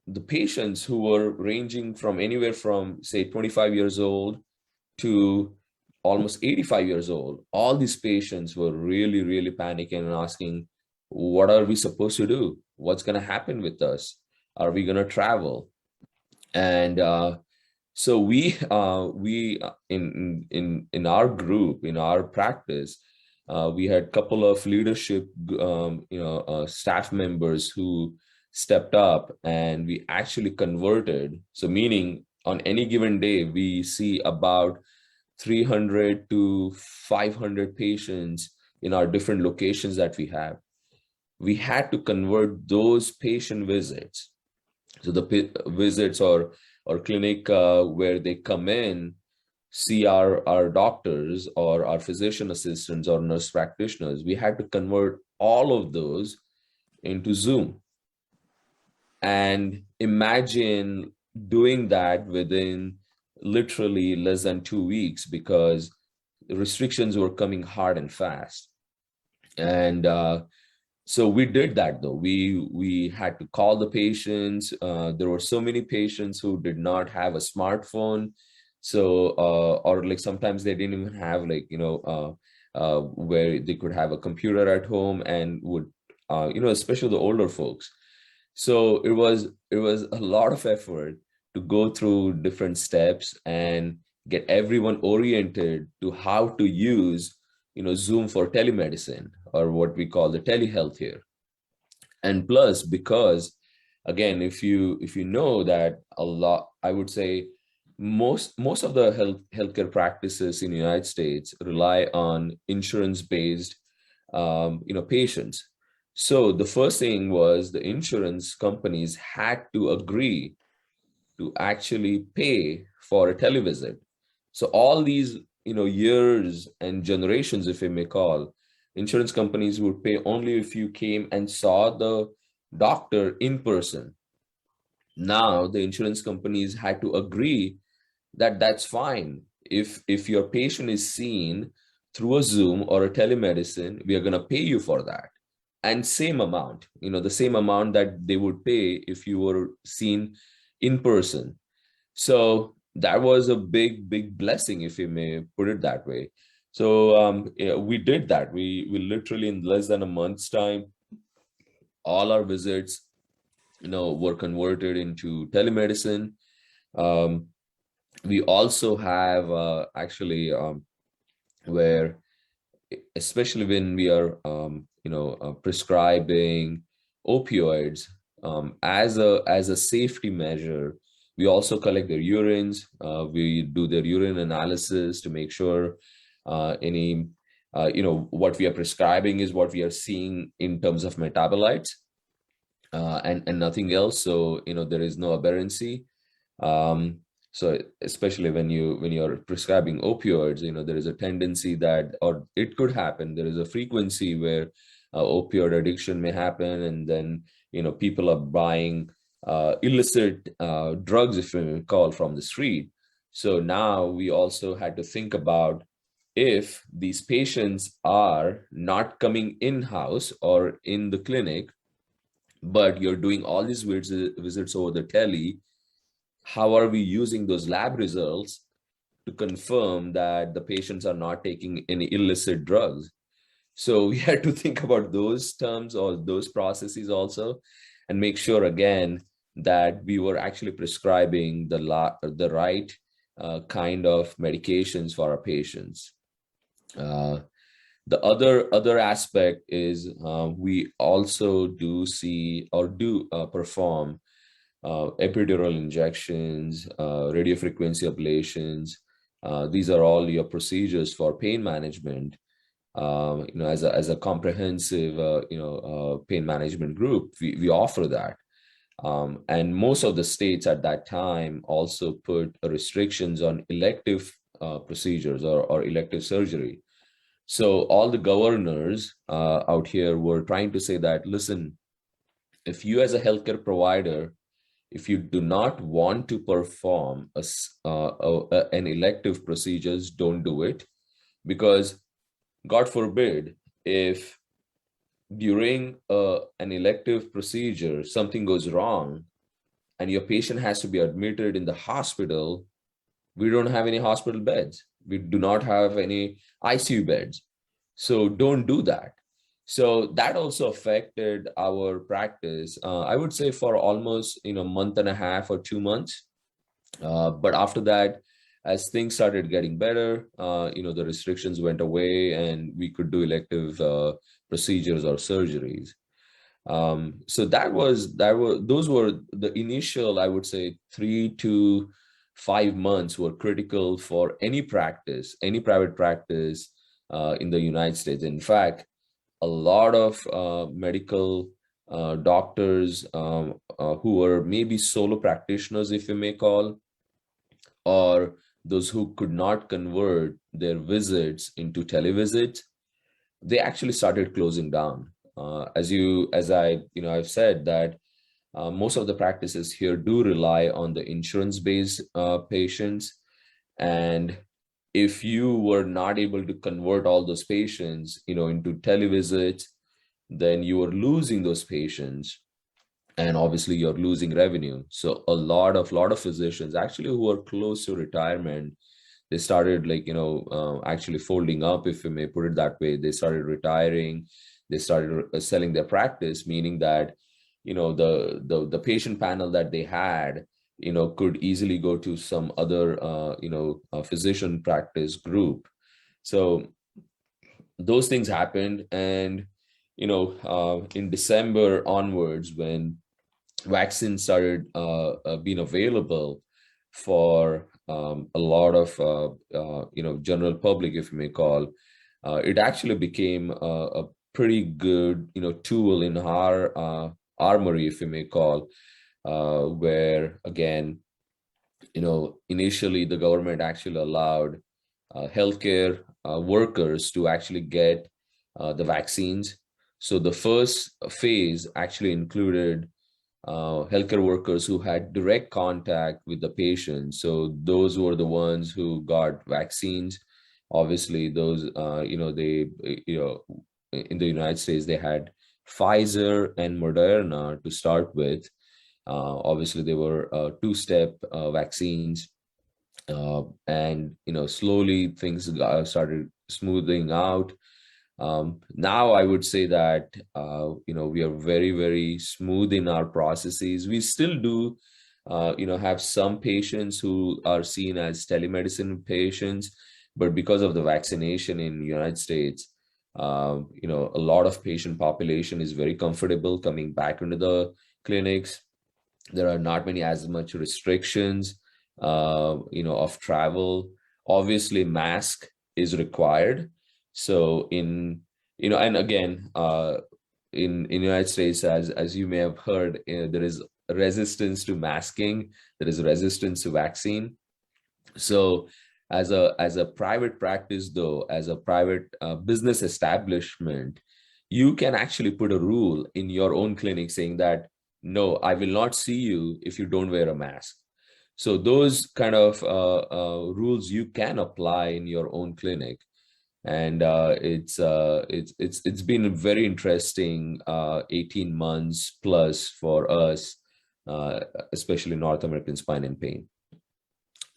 the patients who were ranging from anywhere from say 25 years old to almost 85 years old, all these patients were really, really panicking and asking, what are we supposed to do? What's going to happen with us? Are we going to travel? And so we in our group, in our practice, we had a couple of leadership, staff members who stepped up, and we actually converted. So meaning on any given day, we see about 300 to 500 patients in our different locations that we have. We had to convert those patient visits. So the visits or clinic where they come in, see our doctors or our physician assistants or nurse practitioners, we had to convert all of those into Zoom. And imagine doing that within literally less than 2 weeks, because the restrictions were coming hard and fast. And so we did that though. We had to call the patients. There were so many patients who did not have a smartphone. So, or like sometimes they didn't even have like, where they could have a computer at home and would, especially the older folks. So it was a lot of effort to go through different steps and get everyone oriented to how to use, Zoom for telemedicine, or what we call the telehealth here. And plus, because again, if you know that a lot, I would say most of the healthcare practices in the United States rely on insurance-based patients. So the first thing was the insurance companies had to agree to actually pay for a televisit. So all these years and generations, if I may call, insurance companies would pay only if you came and saw the doctor in person. Now the insurance companies had to agree that that's fine. If your patient is seen through a Zoom or a telemedicine, we are going to pay you for that. And same amount, the same amount that they would pay if you were seen in person. So that was a big blessing, if you may put it that way. So we did that. We literally, in less than a month's time, all our visits, were converted into telemedicine. We also have actually where, especially when we are prescribing opioids as a safety measure, we also collect their urines. We do their urine analysis to make sure any what we are prescribing is what we are seeing in terms of metabolites, and nothing else. So there is no aberrancy. So especially when you're prescribing opioids, there is a tendency that, or it could happen, there is a frequency where opioid addiction may happen, and then people are buying illicit drugs, if you may call, from the street. So now we also had to think about, if these patients are not coming in-house or in the clinic, but you're doing all these visits over the tele, how are we using those lab results to confirm that the patients are not taking any illicit drugs? So we had to think about those terms or those processes also, and make sure again that we were actually prescribing the right kind of medications for our patients. The other aspect is we also do see or do perform epidural injections, radiofrequency ablations. These are all your procedures for pain management. As a comprehensive pain management group, we offer that. And most of the states at that time also put restrictions on elective procedures or elective surgery. So all the governors out here were trying to say that, listen, if you as a healthcare provider, if you do not want to perform an elective procedures, don't do it. Because God forbid, if during an elective procedure, something goes wrong and your patient has to be admitted in the hospital, we don't have any hospital beds. We do not have any ICU beds. So don't do that. So that also affected our practice, I would say, for almost month and a half or 2 months. But after that, as things started getting better, the restrictions went away and we could do elective procedures or surgeries. So those were the initial, I would say, 3 to 5 months were critical for any practice, any private practice in the United States. In fact, a lot of medical doctors who were maybe solo practitioners, if you may call, or those who could not convert their visits into televisits, they actually started closing down. As I've said that most of the practices here do rely on the insurance-based patients, and if you were not able to convert all those patients, into televisits, then you were losing those patients, and obviously you're losing revenue. So a lot of physicians actually who are close to retirement, they started actually folding up, if you may put it that way. They started retiring. They started selling their practice, meaning that the patient panel that they had could easily go to some other physician practice group. So those things happened, and in December onwards, when vaccines started being available for a lot of general public, if you may call, it actually became a pretty good tool in our armory, if you may call, where again, initially the government actually allowed healthcare workers to actually get the vaccines. So the first phase actually included healthcare workers who had direct contact with the patient. So those were the ones who got vaccines. Obviously, those they in the United States they had Pfizer and Moderna to start with. Obviously, they were two-step vaccines, and slowly things started smoothing out. Now I would say that we are very, very smooth in our processes. We still do have some patients who are seen as telemedicine patients, but because of the vaccination in the United States, a lot of patient population is very comfortable coming back into the clinics. There are not as much restrictions of travel. Obviously mask is required. So and again, in United States, as you may have heard, there is resistance to masking, there is resistance to vaccine. So as a private practice, though, as a private business establishment, you can actually put a rule in your own clinic saying that, no, I will not see you if you don't wear a mask. So those kind of rules you can apply in your own clinic. And it's been a very interesting 18 months plus for us, especially North American Spine and Pain.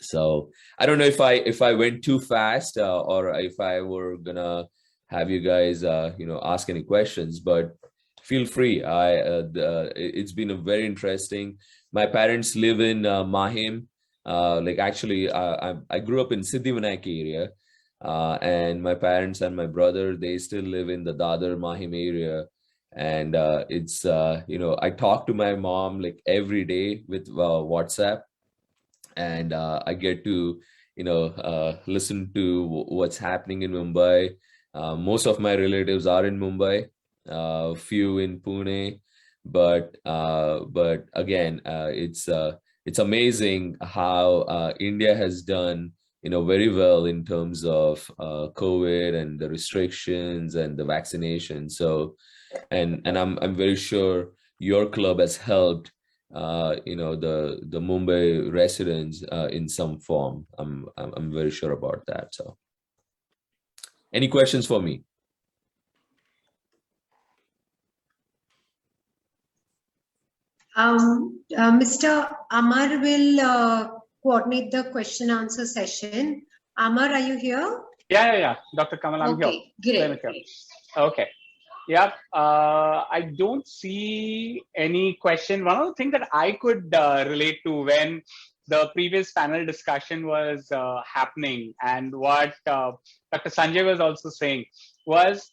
So I don't know if I went too fast or if I were gonna have you guys ask any questions, but feel free. It's been a very interesting. My parents live in Mahim. I grew up in Siddhivinayak area. And my parents and my brother, they still live in the Dadar Mahim area. And it's, I talk to my mom like every day with WhatsApp. And I get to, listen to what's happening in Mumbai. Most of my relatives are in Mumbai, few in Pune. But again, it's amazing how India has done very well in terms of COVID and the restrictions and the vaccination. So, and I'm very sure your club has helped, the Mumbai residents in some form. I'm very sure about that. So, any questions for me? Mr. Amar will coordinate the question answer session. Amar, are you here? Yeah. Dr. Kamal, I'm here. Great. Okay. Yeah. I don't see any question. One of the things that I could relate to when the previous panel discussion was happening and what Dr. Sanjay was also saying was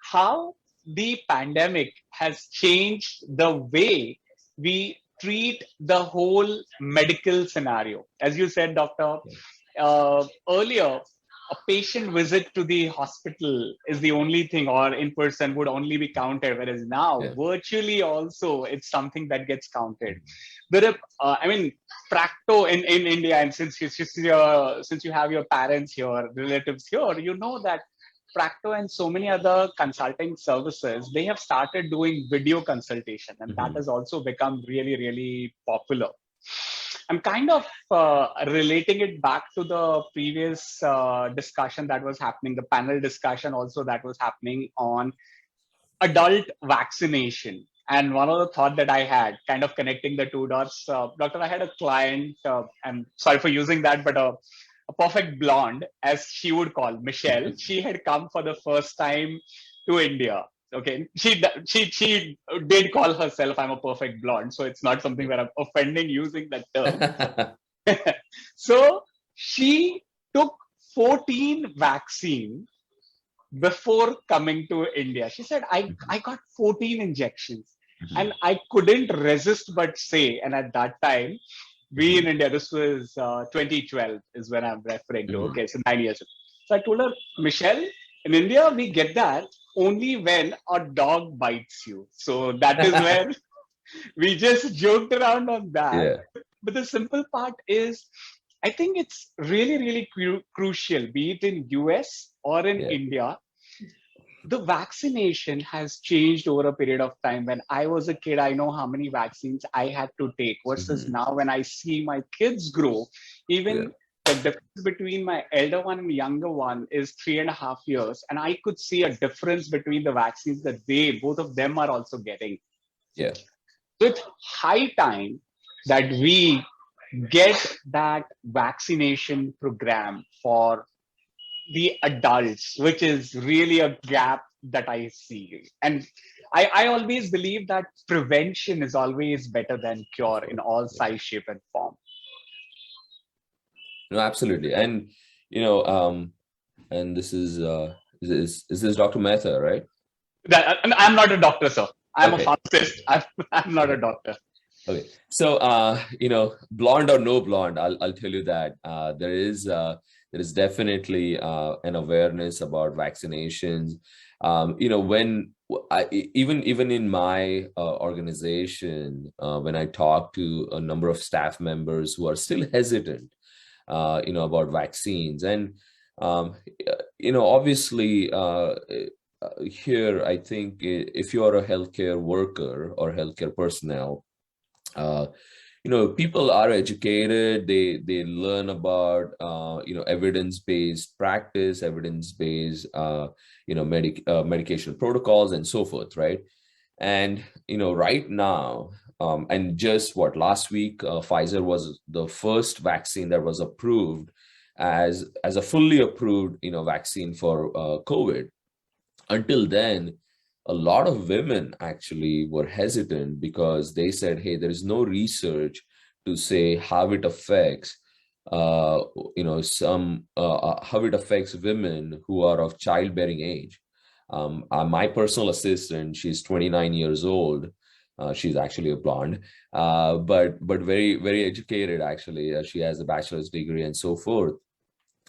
how the pandemic has changed the way we treat the whole medical scenario. As you said, Doctor, earlier, a patient visit to the hospital is the only thing, or in person would only be counted, whereas now virtually also it's something that gets counted. But practo in India, and since you have your parents here, relatives here, you know that Practo and so many other consulting services, they have started doing video consultation, and that has also become really, really popular. I'm kind of relating it back to the previous discussion that was happening, the panel discussion also that was happening on adult vaccination. And one of the thought that I had, kind of connecting the two dots, Doctor, I had a client, I'm sorry for using that, but a perfect blonde, as she would call Michelle. She had come for the first time to India. Okay, she did call herself I'm a perfect blonde, so it's not something that I'm offending using that term. So she took 14 vaccines before coming to India. She said, I got 14 injections. And I couldn't resist but say, and at that time, we in India, this was 2012 is when I'm referring to. Okay, so 9 years ago. So I told her, Michelle, in India, we get that only when a dog bites you. So that is where we just joked around on that. Yeah. But the simple part is, I think it's really, really crucial, be it in US or in India. The vaccination has changed over a period of time. When I was a kid, I know how many vaccines I had to take versus now when I see my kids grow, even the difference between my elder one and younger one is 3.5 years. And I could see a difference between the vaccines that both of them are also getting. Yeah. So it's high time that we get that vaccination program for the adults, which is really a gap that I see. And I always believe that prevention is always better than cure in all size, shape, and form. No, absolutely. And, and this is this Dr. Mehta, right? I'm not a doctor, sir. I'm a pharmacist. I'm not a doctor. Okay. So, blonde or no blonde, I'll tell you that there is definitely an awareness about vaccinations. When even in my organization, when I talk to a number of staff members who are still hesitant, about vaccines, and obviously here, I think if you are a healthcare worker or healthcare personnel, people are educated, they learn about evidence-based practice, evidence-based medication protocols and so forth, right? And right now, and just last week, Pfizer was the first vaccine that was approved as a fully approved vaccine for COVID. Until then, a lot of women actually were hesitant because they said, hey, there is no research to say how it affects, how it affects women who are of childbearing age. My personal assistant, she's 29 years old. She's actually a blonde, but very, very educated, actually. She has a bachelor's degree and so forth.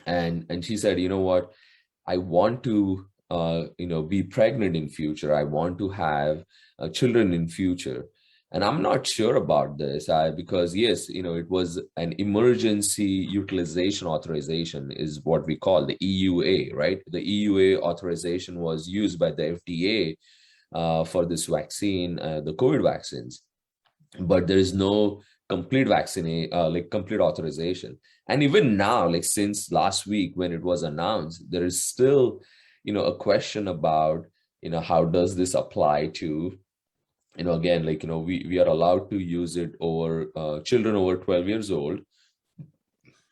And she said, you know what, I want to be pregnant in future. I want to have children in future. And I'm not sure about this because yes, it was an emergency utilization authorization is what we call the EUA, right? The EUA authorization was used by the FDA for this vaccine, the COVID vaccines, but there is no complete vaccine, complete authorization. And even now, since last week when it was announced, there is still a question about, how does this apply to, again, we are allowed to use it over children over 12 years old.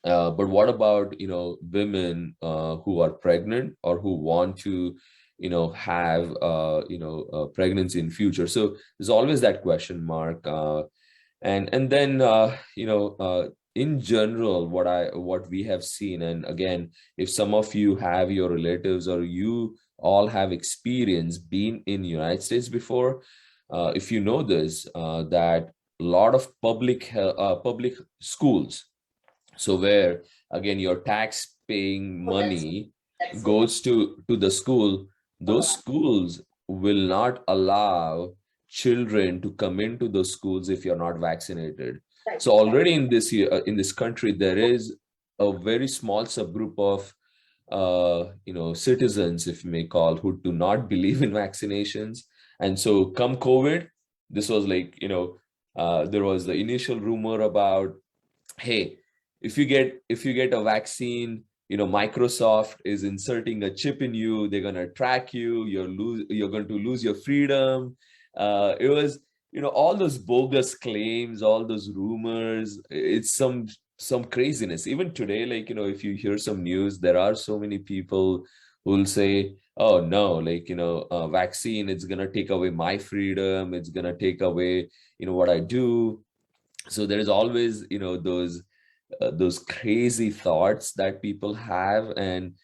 But what about, women who are pregnant or who want to, have, pregnancy in future? So there's always that question mark. And then, in general, what we have seen, and again, if some of you have your relatives or you all have experience being in the United States before, if you know this, that a lot of public schools, so where again your tax paying money goes to the school, those schools will not allow children to come into those schools if you're not vaccinated. So already in this year, in this country, there is a very small subgroup of, citizens, if you may call, who do not believe in vaccinations. And so come COVID, this was there was the initial rumor about, hey, if you get a vaccine, Microsoft is inserting a chip in you, they're going to track you, you're going to lose your freedom. It was, all those bogus claims, all those rumors, it's some craziness. Even today, if you hear some news, there are so many people who will say, oh no, vaccine, it's going to take away my freedom. It's going to take away, what I do. So there is always, those crazy thoughts that people have. And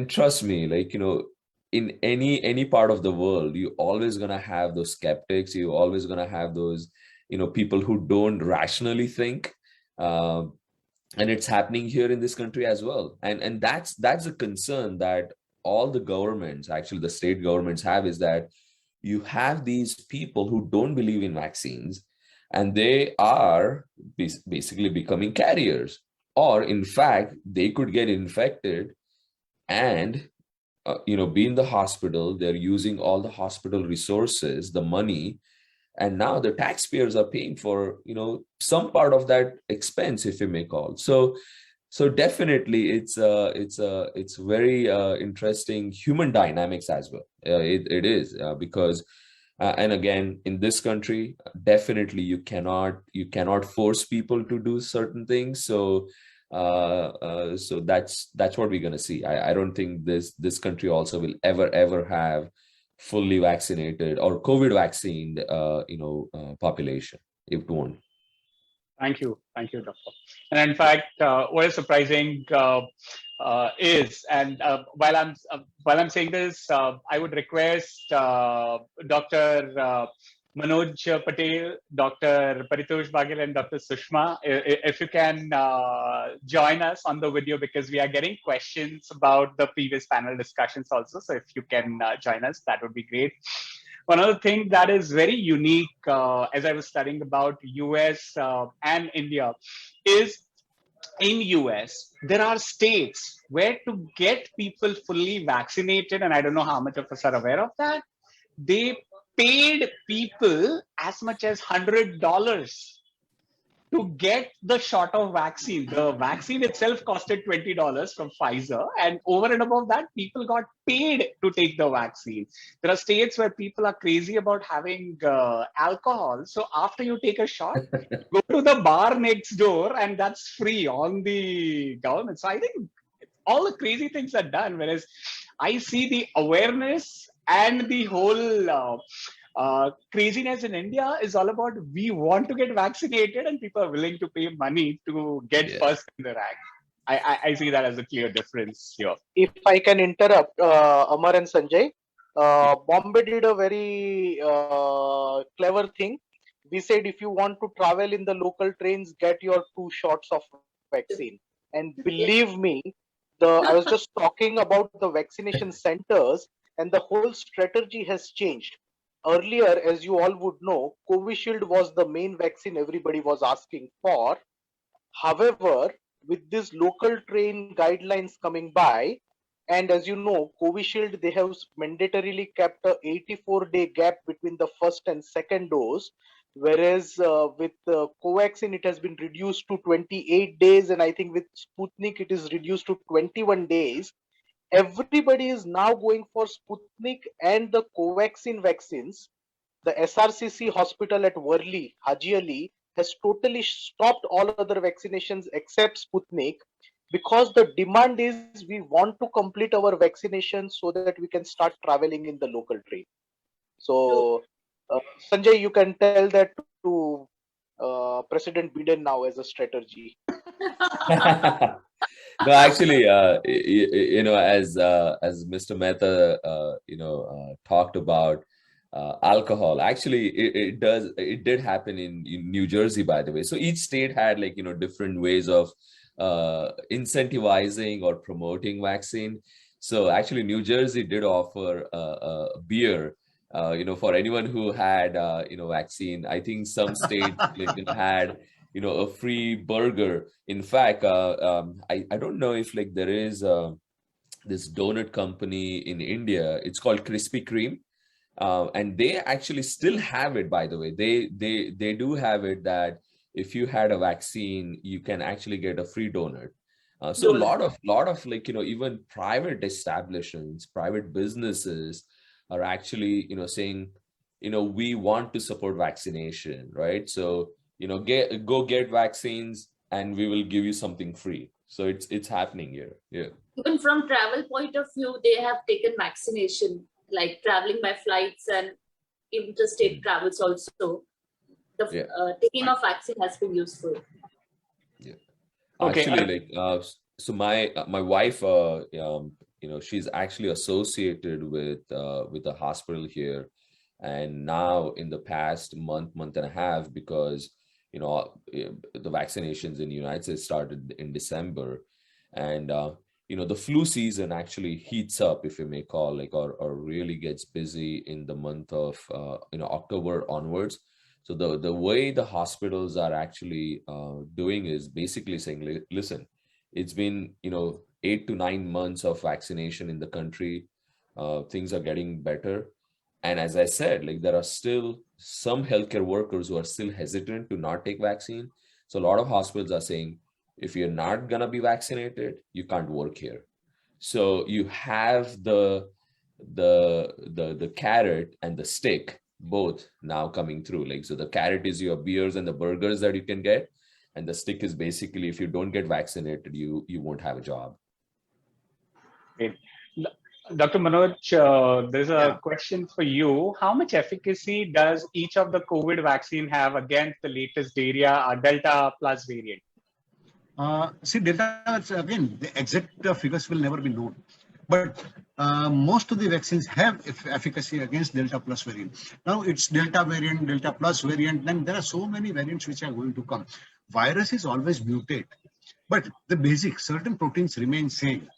trust me, in any part of the world, you're always going to have those skeptics. You're always going to have those, people who don't rationally think. And it's happening here in this country as well. And that's a concern that all the governments, actually the state governments have, is that you have these people who don't believe in vaccines, and they are basically becoming carriers, or in fact, they could get infected and be in the hospital. They're using all the hospital resources, the money, and now the taxpayers are paying for some part of that expense, if you may call. So definitely it's very interesting human dynamics as well. It is because and again, in this country, definitely you cannot force people to do certain things. So that's what we're going to see. I don't think this country also will ever have fully vaccinated or COVID vaccinated population. It won't. Thank you, Doctor. And in fact, what is surprising is, and while I'm saying this, I would request Dr. Manoj Patel, Dr. Paritosh Bagel, and Dr. Sushma, if you can join us on the video, because we are getting questions about the previous panel discussions also. So if you can join us, that would be great. One other thing that is very unique, as I was studying about US and India, is in US, there are states where to get people fully vaccinated, and I don't know how much of us are aware of that, they paid people as much as $100 to get the shot of vaccine. The vaccine itself costed $20 from Pfizer, and over and above that, people got paid to take the vaccine. There are states where people are crazy about having alcohol. So after you take a shot, go to the bar next door, and that's free on the government. So I think all the crazy things are done, whereas I see the awareness and the whole craziness in India is all about we want to get vaccinated, and people are willing to pay money to get first in the rank. I see that as a clear difference here. If I can interrupt, Amar and Sanjay, Bombay did a very clever thing. We said if you want to travel in the local trains, get your 2 shots of vaccine. And believe me, I was just talking about the vaccination centers, and the whole strategy has changed. Earlier, as you all would know, Covishield was the main vaccine everybody was asking for. However, with these local train guidelines coming by, and as you know, Covishield, they have mandatorily kept a 84-day gap between the first and second dose, whereas with Covaxin, it has been reduced to 28 days, and I think with Sputnik, it is reduced to 21 days. Everybody is now going for Sputnik and the Covaxin vaccines. The SRCC hospital at Worli, Haji Ali, has totally stopped all other vaccinations except Sputnik, because the demand is we want to complete our vaccination so that we can start traveling in the local train. So, Sanjay, you can tell that to President Biden now as a strategy. No, actually, as Mr. Mehta, talked about alcohol. Actually, it did happen in New Jersey, by the way. So each state had different ways of incentivizing or promoting vaccine. So actually, New Jersey did offer a beer, for anyone who had vaccine. I think some states had a free burger. In fact, I don't know if there is this donut company in India. It's called Krispy Kreme, and they actually still have it. By the way, they do have it that if you had a vaccine, you can actually get a free donut. So a lot of even private establishments, private businesses are actually saying we want to support vaccination, right? So go get vaccines and we will give you something free. So it's happening here. Yeah. Even from travel point of view, they have taken vaccination, like traveling by flights and interstate travels also. The taking of vaccine has been useful. Yeah. Okay. Actually, so my wife, she's actually associated with a hospital here. And now in the past month and a half, because the vaccinations in the United States started in December, and the flu season actually heats up, if you may call, or really gets busy in the month of October onwards. So the way the hospitals are actually doing is basically saying, listen, it's been 8 to 9 months of vaccination in the country. Things are getting better. And as I said, there are still some healthcare workers who are still hesitant to not take vaccine. So a lot of hospitals are saying, if you're not gonna be vaccinated, you can't work here. So you have the carrot and the stick both now coming through. So the carrot is your beers and the burgers that you can get, and the stick is basically, if you don't get vaccinated, you won't have a job. Great. Dr. Manoj, there's a question for you. How much efficacy does each of the COVID vaccine have against the latest Delta plus variant? See, Delta, again, the exact figures will never be known. But most of the vaccines have efficacy against Delta plus variant. Now it's Delta variant, Delta plus variant, then there are so many variants which are going to come. Viruses always mutate, but the basic certain proteins remain same.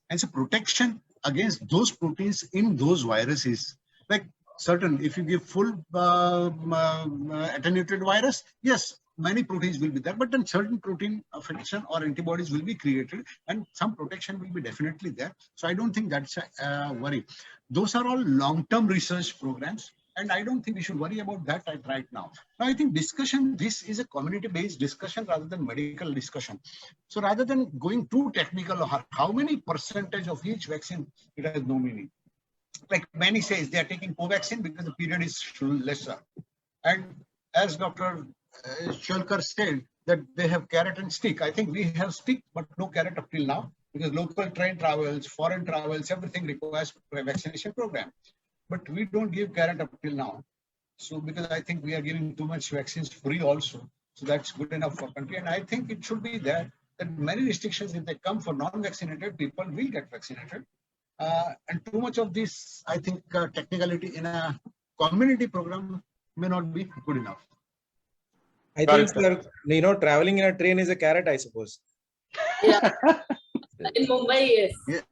And so protection against those proteins in those viruses, like certain, if you give full attenuated virus, yes, many proteins will be there, but then certain protein affection or antibodies will be created and some protection will be definitely there. So I don't think that's a worry. Those are all long-term research programs, and I don't think we should worry about that right now. Now, I think discussion, this is a community-based discussion rather than medical discussion. So rather than going too technical, how many percentage of each vaccine, it has no meaning. Like many says, they are taking Covaxin because the period is lesser. And as Dr. Sholkar said, that they have carrot and stick. I think we have stick, but no carrot up till now, because local train travels, foreign travels, everything requires a vaccination program. But we don't give carrot up till now. So because I think we are giving too much vaccines free also. So that's good enough for country. And I think it should be there that many restrictions, if they come for non-vaccinated people, will get vaccinated. And too much of this, I think, technicality in a community program may not be good enough. I think, traveling in a train is a carrot, I suppose. Yeah. In Mumbai, yes.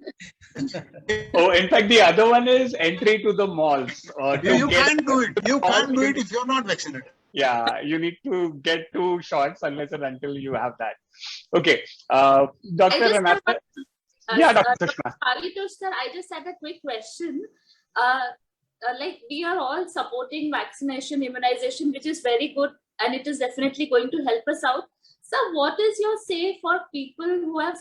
Oh, in fact, the other one is entry to the malls. You can't do it. You can't do it if you're not vaccinated. Yeah, you need to get 2 shots unless and until you have that. Okay, Dr. Renata. Yeah, Dr. Sushma. Sir, I just had a quick question. Like we are all supporting vaccination, immunization, which is very good, and it is definitely going to help us out. So what is your say for people who have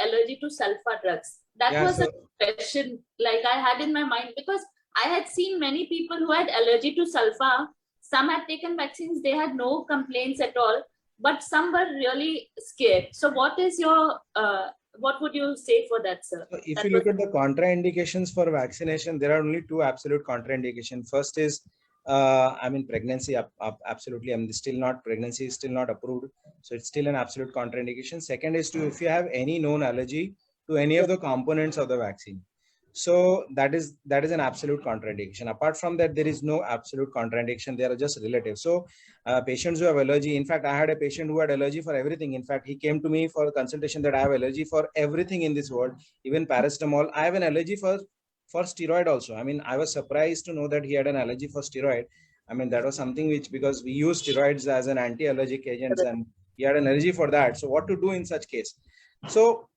allergy to sulfa drugs? That was a question like I had in my mind, because I had seen many people who had allergy to sulfa. Some had taken vaccines, they had no complaints at all, but some were really scared. So what is your, what would you say for that, sir? If you look at the contraindications for vaccination, there are only 2 absolute contraindications. First is, pregnancy, absolutely. Pregnancy is still not approved. So it's still an absolute contraindication. Second is if you have any known allergy to any of the components of the vaccine. So that is an absolute contraindication. Apart from that, there is no absolute contraindication. They are just relative. So patients who have allergy, in fact, I had a patient who had allergy for everything. In fact, he came to me for a consultation that I have allergy for everything in this world, even paracetamol. I have an allergy for steroid also. I was surprised to know that he had an allergy for steroid. That was something which, because we use steroids as an anti-allergic agent, and he had an allergy for that. So what to do in such case? So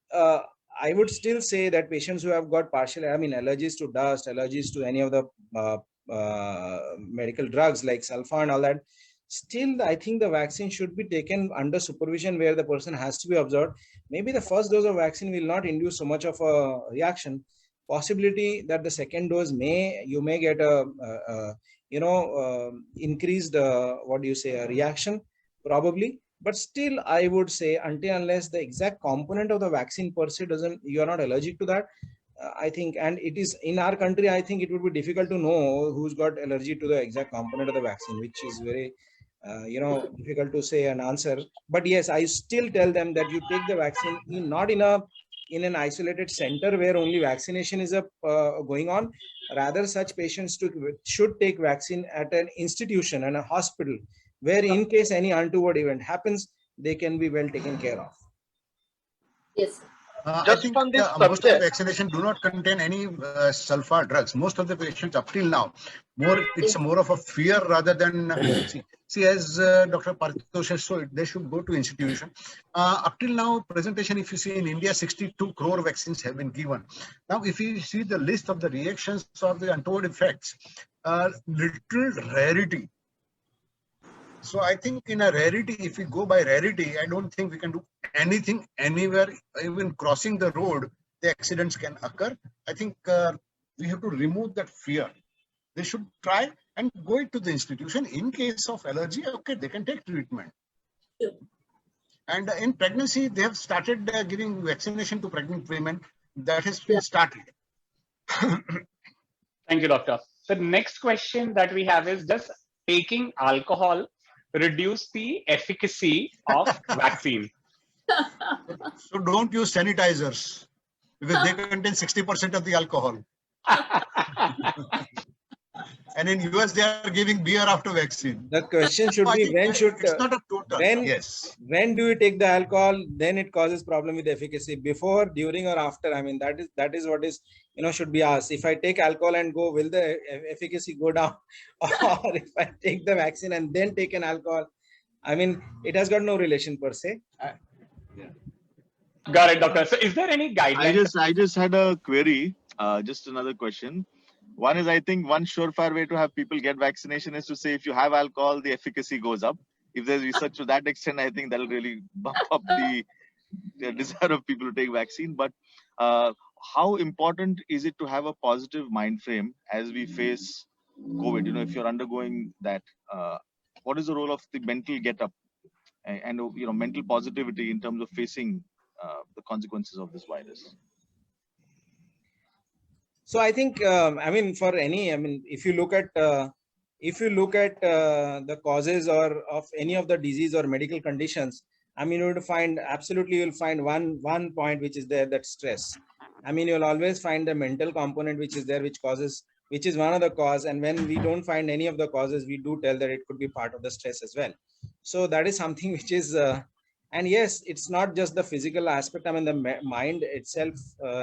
I would still say that patients who have got partial, allergies to dust, allergies to any of the medical drugs like sulfa and all that, still I think the vaccine should be taken under supervision where the person has to be observed. Maybe the first dose of vaccine will not induce so much of a reaction. Possibility that the second dose you may get increased reaction probably, but still I would say unless the exact component of the vaccine per se you are not allergic to that, I think, and it is in our country, I think it would be difficult to know who's got allergy to the exact component of the vaccine, which is very difficult to say an answer. But yes, I still tell them that you take the vaccine not in a in an isolated center where only vaccination is going on. Rather, such patients should take vaccine at an institution and a hospital where in case any untoward event happens, they can be well taken care of. Yes. I think most of the vaccination do not contain any sulfur drugs. Most of the patients up till now, it's more of a fear rather than see as Dr. Paritosh has said, they should go to institution. Up till now, presentation, if you see in India, 62 crore vaccines have been given. Now, if you see the list of the reactions or the untoward effects, little rarity. So I think in a rarity, if we go by rarity, I don't think we can do anything anywhere. Even crossing the road, the accidents can occur. I think we have to remove that fear. They should try and go to the institution. In case of allergy, okay, they can take treatment. Sure. And in pregnancy, they have started giving vaccination to pregnant women. That has been started. Thank you, doctor. The next question that we have is, does taking alcohol reduce the efficacy of vaccine? So don't use sanitizers because they contain 60% of the alcohol. And in US, they are giving beer after vaccine. The question should be, when should, it's not a total. When do you take the alcohol? Then it causes problem with efficacy. Before, during, or after? I mean, that is what is, should be asked. If I take alcohol and go, will the efficacy go down? Or if I take the vaccine and then take an alcohol, I mean, it has got no relation per se. Got it, doctor. So is there any guidelines? I just had a query, just another question. One is, I think one surefire way to have people get vaccination is to say, if you have alcohol, the efficacy goes up. If there's research to that extent, I think that'll really bump up the desire of people to take vaccine. But how important is it to have a positive mind frame as we face COVID? If you're undergoing that, what is the role of the mental get-up and mental positivity in terms of facing the consequences of this virus? So I think, if you look at the causes of any of the disease or medical conditions, you'll find one point which is there, that's stress. You'll always find the mental component which is there, which is one of the cause. And when we don't find any of the causes, we do tell that it could be part of the stress as well. So that is something which is, and yes, it's not just the physical aspect. The mind itself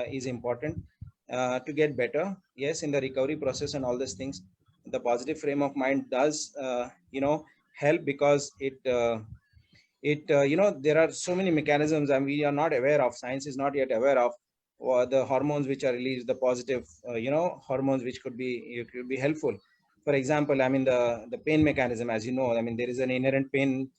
is important. To get better, yes, in the recovery process and all these things, the positive frame of mind does help, because there are so many mechanisms and we are not aware of, science is not yet aware of, the hormones which are released, the positive hormones which could be helpful. For example, the pain mechanism, as you know, there is an inherent pain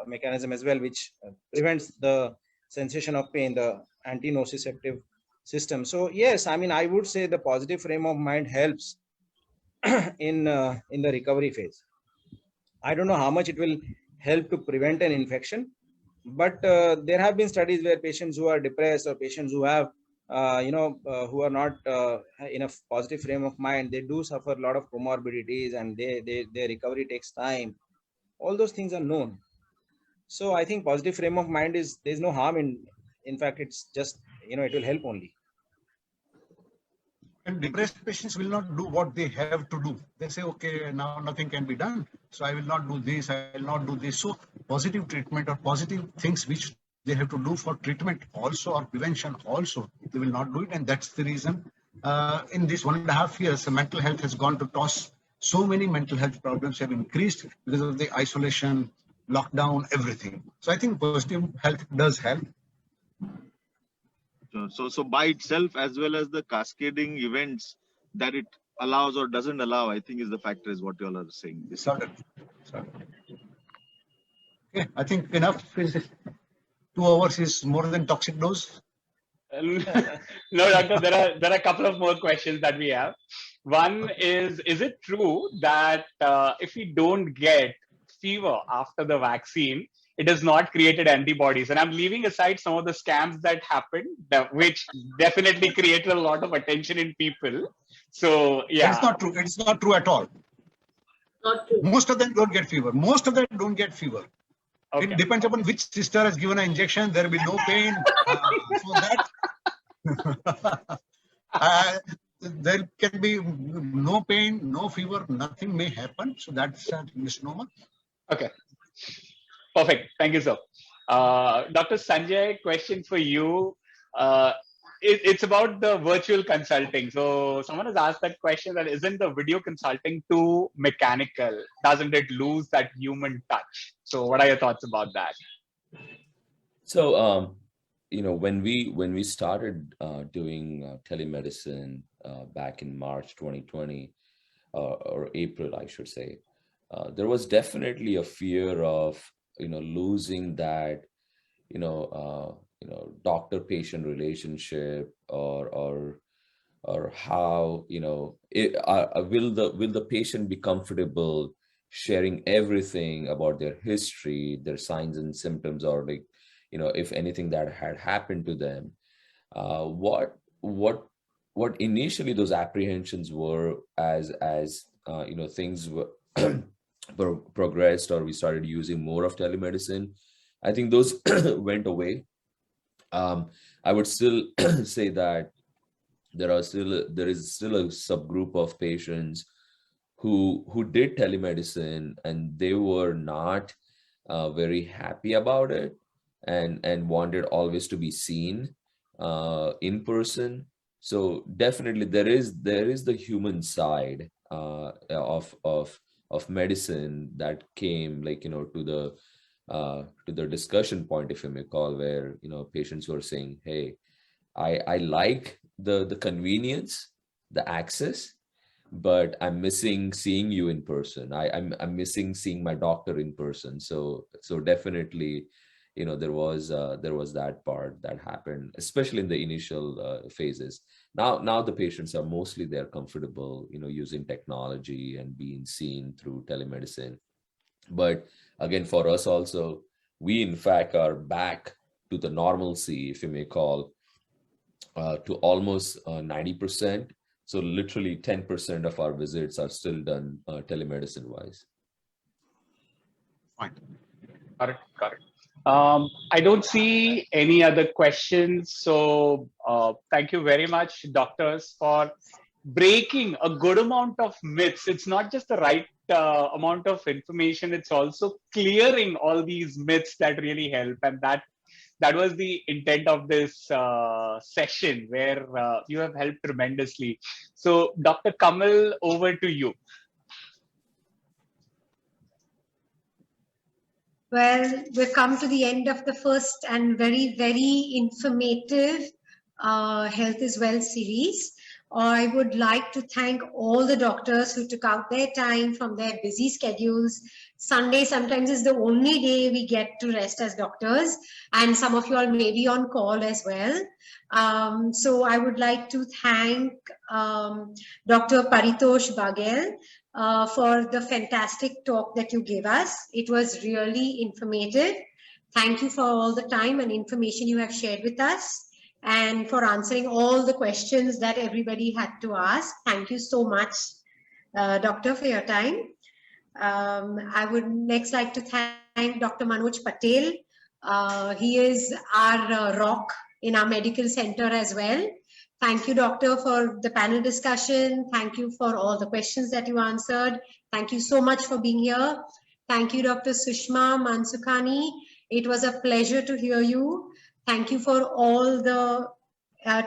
mechanism as well, which prevents the sensation of pain, the anti-nociceptive system. So yes, I would say the positive frame of mind helps in the recovery phase. I don't know how much it will help to prevent an infection, but there have been studies where patients who are depressed or patients who have who are not in a positive frame of mind, they do suffer a lot of comorbidities, and their recovery takes time. All those things are known. So I think positive frame of mind there's no harm in fact, it's just, it will help only. And depressed patients will not do what they have to do. They say, okay, now nothing can be done, so I will not do this, I will not do this. So positive treatment or positive things which they have to do for treatment also or prevention also, they will not do it. And that's the reason in this 1.5 years, mental health has gone to toss. So many mental health problems have increased because of the isolation, lockdown, everything. So I think positive health does help. So by itself, as well as the cascading events that it allows or doesn't allow, I think is the factor, is what you all are saying. Certainly. Okay, I think enough. 2 hours is more than toxic dose. No, doctor, there are a couple of more questions that we have. One is it true that if we don't get fever after the vaccine, it has not created antibodies? And I'm leaving aside some of the scams that happened, which definitely created a lot of attention in people. So, yeah. It's not true. It's not true at all. Not true. Most of them don't get fever. Most of them don't get fever. Okay. It depends upon which sister has given an injection. There will be no pain. So that There can be no pain, no fever, nothing may happen. So that's a misnomer. Okay. Perfect. Thank you, sir. Dr. Sanjay, question for you. It's about the virtual consulting. So someone has asked that question, that isn't the video consulting too mechanical? Doesn't it lose that human touch? So what are your thoughts about that? So, when we started doing telemedicine back in March 2020, or April, I should say, there was definitely a fear of losing that doctor-patient relationship, or how will the patient be comfortable sharing everything about their history, their signs and symptoms, or if anything that had happened to them. What initially those apprehensions were, as things were progressed, or we started using more of telemedicine, I think those went away. I would still say that there is still a subgroup of patients who did telemedicine, and they were not very happy about it, and wanted always to be seen in person. So definitely there is the human side of medicine that came, to the discussion point, if you may call, where patients were saying, hey, I like the convenience, the access, but I'm missing seeing you in person. I'm missing seeing my doctor in person. So definitely, there was that part that happened, especially in the initial phases. Now the patients are mostly, they're comfortable, using technology and being seen through telemedicine. But again, for us also, we in fact are back to the normalcy, if you may call, to almost 90%. So literally 10% of our visits are still done telemedicine wise. Fine. Got it. I don't see any other questions. So thank you very much, doctors, for breaking a good amount of myths. It's not just the right amount of information, it's also clearing all these myths that really help. And that was the intent of this session, where you have helped tremendously. So Dr. Kamal, over to you. Well, we've come to the end of the first and very, very informative Health is Well series. I would like to thank all the doctors who took out their time from their busy schedules. Sunday sometimes is the only day we get to rest as doctors, and some of you all may be on call as well. So I would like to thank Dr. Paritosh Bagel for the fantastic talk that you gave us. It was really informative. Thank you for all the time and information you have shared with us, and for answering all the questions that everybody had to ask. Thank you so much, Doctor, for your time. I would next like to thank Dr. Manoj Patel. He is our rock in our medical center as well. Thank you, Doctor, for the panel discussion. Thank you for all the questions that you answered. Thank you so much for being here. Thank you, Dr. Sushma Mansukhani. It was a pleasure to hear you. Thank you for all the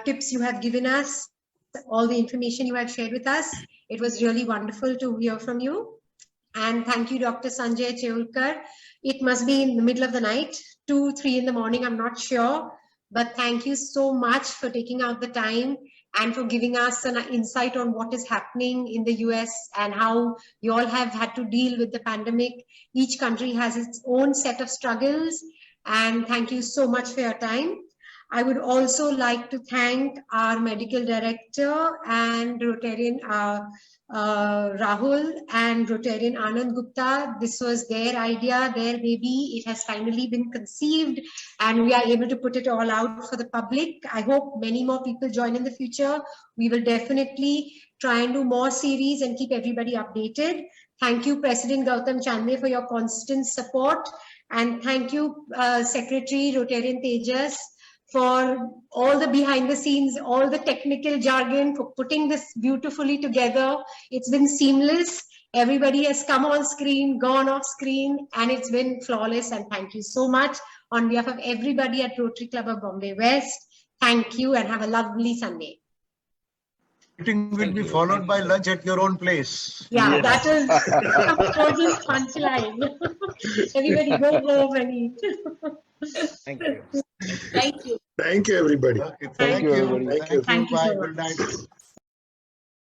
tips you have given us, all the information you have shared with us. It was really wonderful to hear from you. And thank you, Dr. Sanjay Cheulkar. It must be in the middle of the night, 2, 3 in the morning, I'm not sure. But thank you so much for taking out the time and for giving us an insight on what is happening in the US and how you all have had to deal with the pandemic. Each country has its own set of struggles. And thank you so much for your time. I would also like to thank our medical director and Rotarian Rahul and Rotarian Anand Gupta. This was their idea, their baby. It has finally been conceived and we are able to put it all out for the public. I hope many more people join in the future. We will definitely try and do more series and keep everybody updated. Thank you, President Gautam Chande, for your constant support. And thank you, Secretary Rotarian Tejas, for all the behind the scenes, all the technical jargon, for putting this beautifully together. It's been seamless. Everybody has come on screen, gone off screen, and it's been flawless. And thank you so much on behalf of everybody at Rotary Club of Bombay West. Thank you and have a lovely Sunday. Meeting will be followed by lunch at your own place. Yeah, that is George's punchline. Everybody go home and eat. Thank you. Thank you. Thank you, everybody. Okay, Thank you, everybody. Thank you. Thank you Bye. so Good much. night.